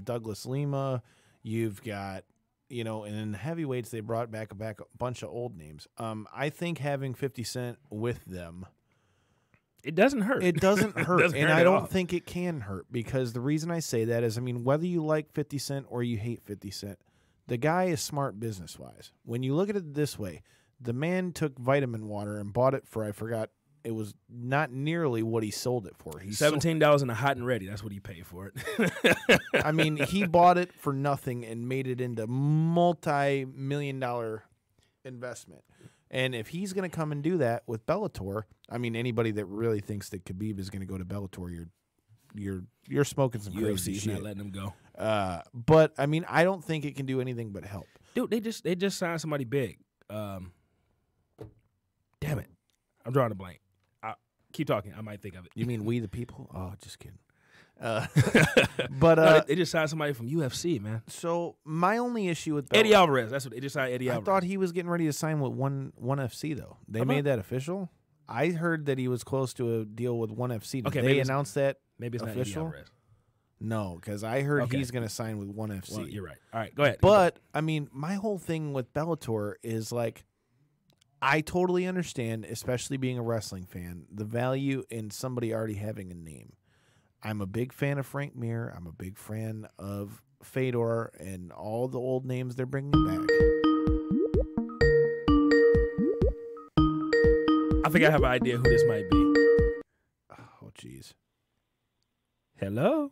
[SPEAKER 4] Douglas Lima. You've got, and in the heavyweights, they brought back a bunch of old names. I think having 50 Cent with them,
[SPEAKER 2] it doesn't hurt.
[SPEAKER 4] It doesn't hurt,
[SPEAKER 2] doesn't
[SPEAKER 4] and
[SPEAKER 2] hurt
[SPEAKER 4] I
[SPEAKER 2] at
[SPEAKER 4] don't
[SPEAKER 2] all.
[SPEAKER 4] think it can hurt because the reason I say that is, whether you like 50 Cent or you hate 50 Cent, the guy is smart business-wise. When you look at it this way, the man took vitamin water and bought it for, I forgot, it was not nearly what he sold it for. He
[SPEAKER 2] $17 in a hot and ready. That's what he paid for it.
[SPEAKER 4] He bought it for nothing and made it into multi-million-dollar investment. And if he's going to come and do that with Bellator, anybody that really thinks that Khabib is going to go to Bellator, you're smoking some crazy
[SPEAKER 2] UFC's
[SPEAKER 4] shit.
[SPEAKER 2] not letting him go.
[SPEAKER 4] But I don't think it can do anything but help.
[SPEAKER 2] Dude, they just signed somebody big. Damn it, I'm drawing a blank. Keep talking. I might think of it.
[SPEAKER 4] You mean We the People? Oh, just kidding.
[SPEAKER 2] No, they just signed somebody from UFC, man.
[SPEAKER 4] So my only issue with
[SPEAKER 2] Eddie Alvarez. That's what they just signed. Eddie Alvarez.
[SPEAKER 4] I thought he was getting ready to sign with one FC though. They made that official. I heard that he was close to a deal with ONE FC. Did they announce that?
[SPEAKER 2] Maybe it's
[SPEAKER 4] official?
[SPEAKER 2] not Eddie Alvarez.
[SPEAKER 4] No, because I heard he's going to sign with ONE FC.
[SPEAKER 2] Well, you're right. All right, go ahead.
[SPEAKER 4] But my whole thing with Bellator is I totally understand, especially being a wrestling fan, the value in somebody already having a name. I'm a big fan of Frank Mir. I'm a big fan of Fedor and all the old names they're bringing back.
[SPEAKER 2] I think I have an idea who this might be.
[SPEAKER 4] Oh, jeez.
[SPEAKER 2] Hello?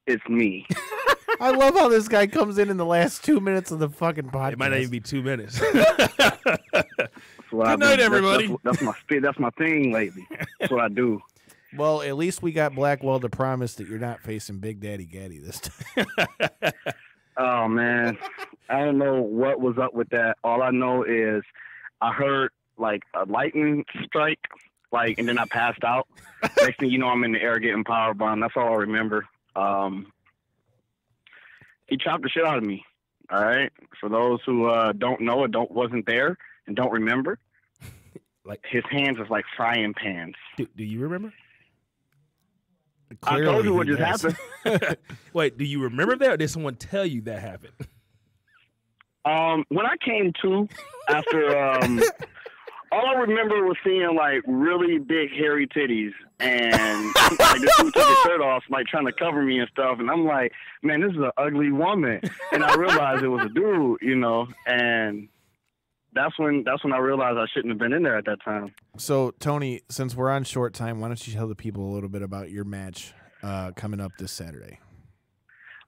[SPEAKER 5] It's me.
[SPEAKER 4] I love how this guy comes in the last 2 minutes of the fucking podcast.
[SPEAKER 2] It might not even be 2 minutes.
[SPEAKER 5] Good
[SPEAKER 6] night, everybody.
[SPEAKER 5] That's my thing lately. That's what I do.
[SPEAKER 4] Well, at least we got Blackwell to promise that you're not facing Big Daddy Gaddy this time.
[SPEAKER 5] Oh, man. I don't know what was up with that. All I know is I heard a lightning strike, and then I passed out. Next thing you know, I'm in the air getting power bombed. That's all I remember. He chopped the shit out of me. All right. For those who don't know or wasn't there and don't remember, his hands is like frying pans.
[SPEAKER 2] Do you remember?
[SPEAKER 7] I told you what
[SPEAKER 4] he
[SPEAKER 7] just
[SPEAKER 4] does.
[SPEAKER 7] happened.
[SPEAKER 2] Wait, do you remember that, or did someone tell you that happened?
[SPEAKER 7] When I came to after, all I remember was seeing like really big hairy titties, and like this dude took his shirt off, like trying to cover me and stuff. And I'm like, man, this is an ugly woman. And I realized it was a dude, you know. And that's when I realized I shouldn't have been in there at that time.
[SPEAKER 4] So, Tony, since we're on short time, why don't you tell the people a little bit about your match coming up this Saturday?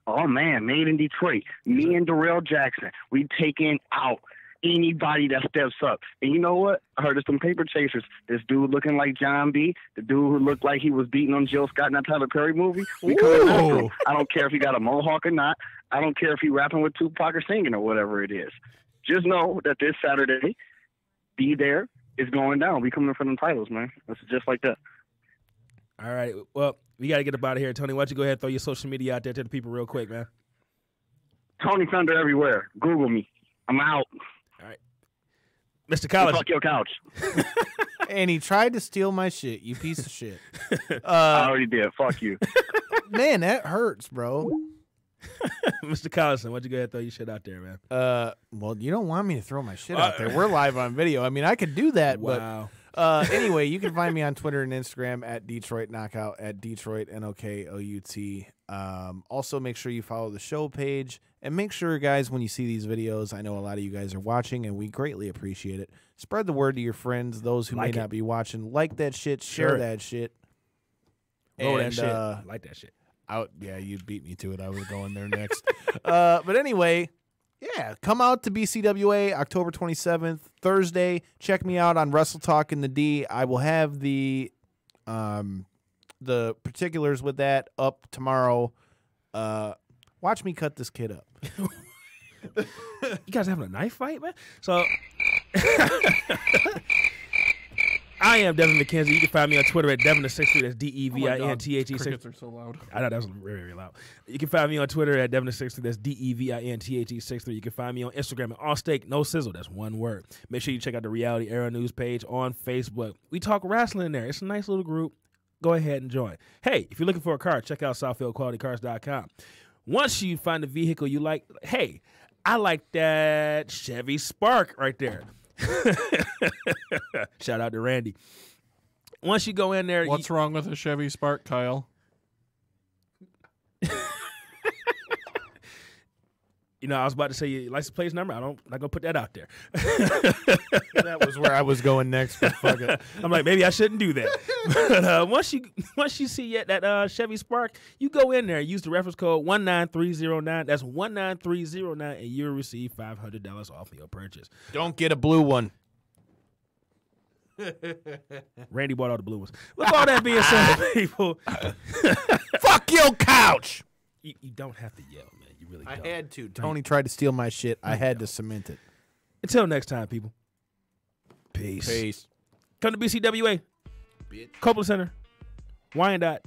[SPEAKER 7] Oh man, made in Detroit. Me and Darrell Jackson, we taking out anybody that steps up. And you know what? I heard of some paper chasers. This dude looking like John B. The dude who looked like he was beating on Jill Scott in that Tyler Perry movie. We coming after him. I don't care if he got a mohawk or not. I don't care if he rapping with Tupac or singing or whatever it is. Just know that this Saturday, be there. It's going down. We coming for them titles, man. It's just like that.
[SPEAKER 2] All right. Well, we got to get up out of here. Tony, why don't you go ahead and throw your social media out there to the people real quick, man?
[SPEAKER 7] Tony Thunder everywhere. Google me. I'm out.
[SPEAKER 2] All right. Mr. Collins.
[SPEAKER 7] Fuck your couch.
[SPEAKER 4] And he tried to steal my shit, you piece of shit.
[SPEAKER 7] I already did. Fuck you.
[SPEAKER 4] Man, that hurts, bro.
[SPEAKER 2] Mr. Collison, why don't you go ahead and throw your shit out there, man?
[SPEAKER 4] Well, you don't want me to throw my shit out there. We're live on video. I mean, I could do that,
[SPEAKER 2] Wow.
[SPEAKER 4] but anyway, you can find me on Twitter and Instagram at Detroit Knockout, at Detroit Knockout. Also, make sure you follow the show page, and make sure, guys, when you see these videos, I know a lot of you guys are watching, and we greatly appreciate it. Spread the word to your friends, those who may not be watching. Like that shit, share that shit.
[SPEAKER 2] Roll that
[SPEAKER 4] And,
[SPEAKER 2] shit. Like that shit.
[SPEAKER 4] Yeah, you beat me to it. I was going there next. But anyway, yeah, come out to BCWA October 27th, Thursday. Check me out on Wrestle Talk in the D. I will have the particulars with that up tomorrow. Watch me cut this kid up.
[SPEAKER 2] You guys having a knife fight, man? So I am Devin McKenzie. You can find me on Twitter at Devin63. That's DEVINTHE6.
[SPEAKER 6] Crickets are so loud.
[SPEAKER 2] I know that was very, very loud. You can find me on Twitter at Devin63. That's DEVINTHE63. You can find me on Instagram at All Steak No Sizzle. That's one word. Make sure you check out the Reality Era News page on Facebook. We talk wrestling in there. It's a nice little group. Go ahead and join. Hey, if you're looking for a car, check out SouthfieldQualityCars.com. Once you find a vehicle you like, hey, I like that Chevy Spark right there. Shout out to Randy. Once you go in there,
[SPEAKER 6] What's wrong with a Chevy Spark, Kyle?
[SPEAKER 2] You know, I was about to say your license plate number. I'm not gonna put that out there.
[SPEAKER 4] That was where I was going next, but fuck it.
[SPEAKER 2] I'm like, maybe I shouldn't do that. But once you see that Chevy Spark, you go in there, use the reference code 19309. That's 19309, and you'll receive $500 off your purchase.
[SPEAKER 4] Don't get a blue one.
[SPEAKER 2] Randy bought all the blue ones. With all that being said, people,
[SPEAKER 4] Fuck your couch.
[SPEAKER 2] you don't have to yell, man. You really don't.
[SPEAKER 4] I had to. Tony tried to steal my shit. I had to cement it.
[SPEAKER 2] Until next time, people. Peace.
[SPEAKER 4] Peace.
[SPEAKER 2] Come to BCWA. Copeland Center. Wyandotte.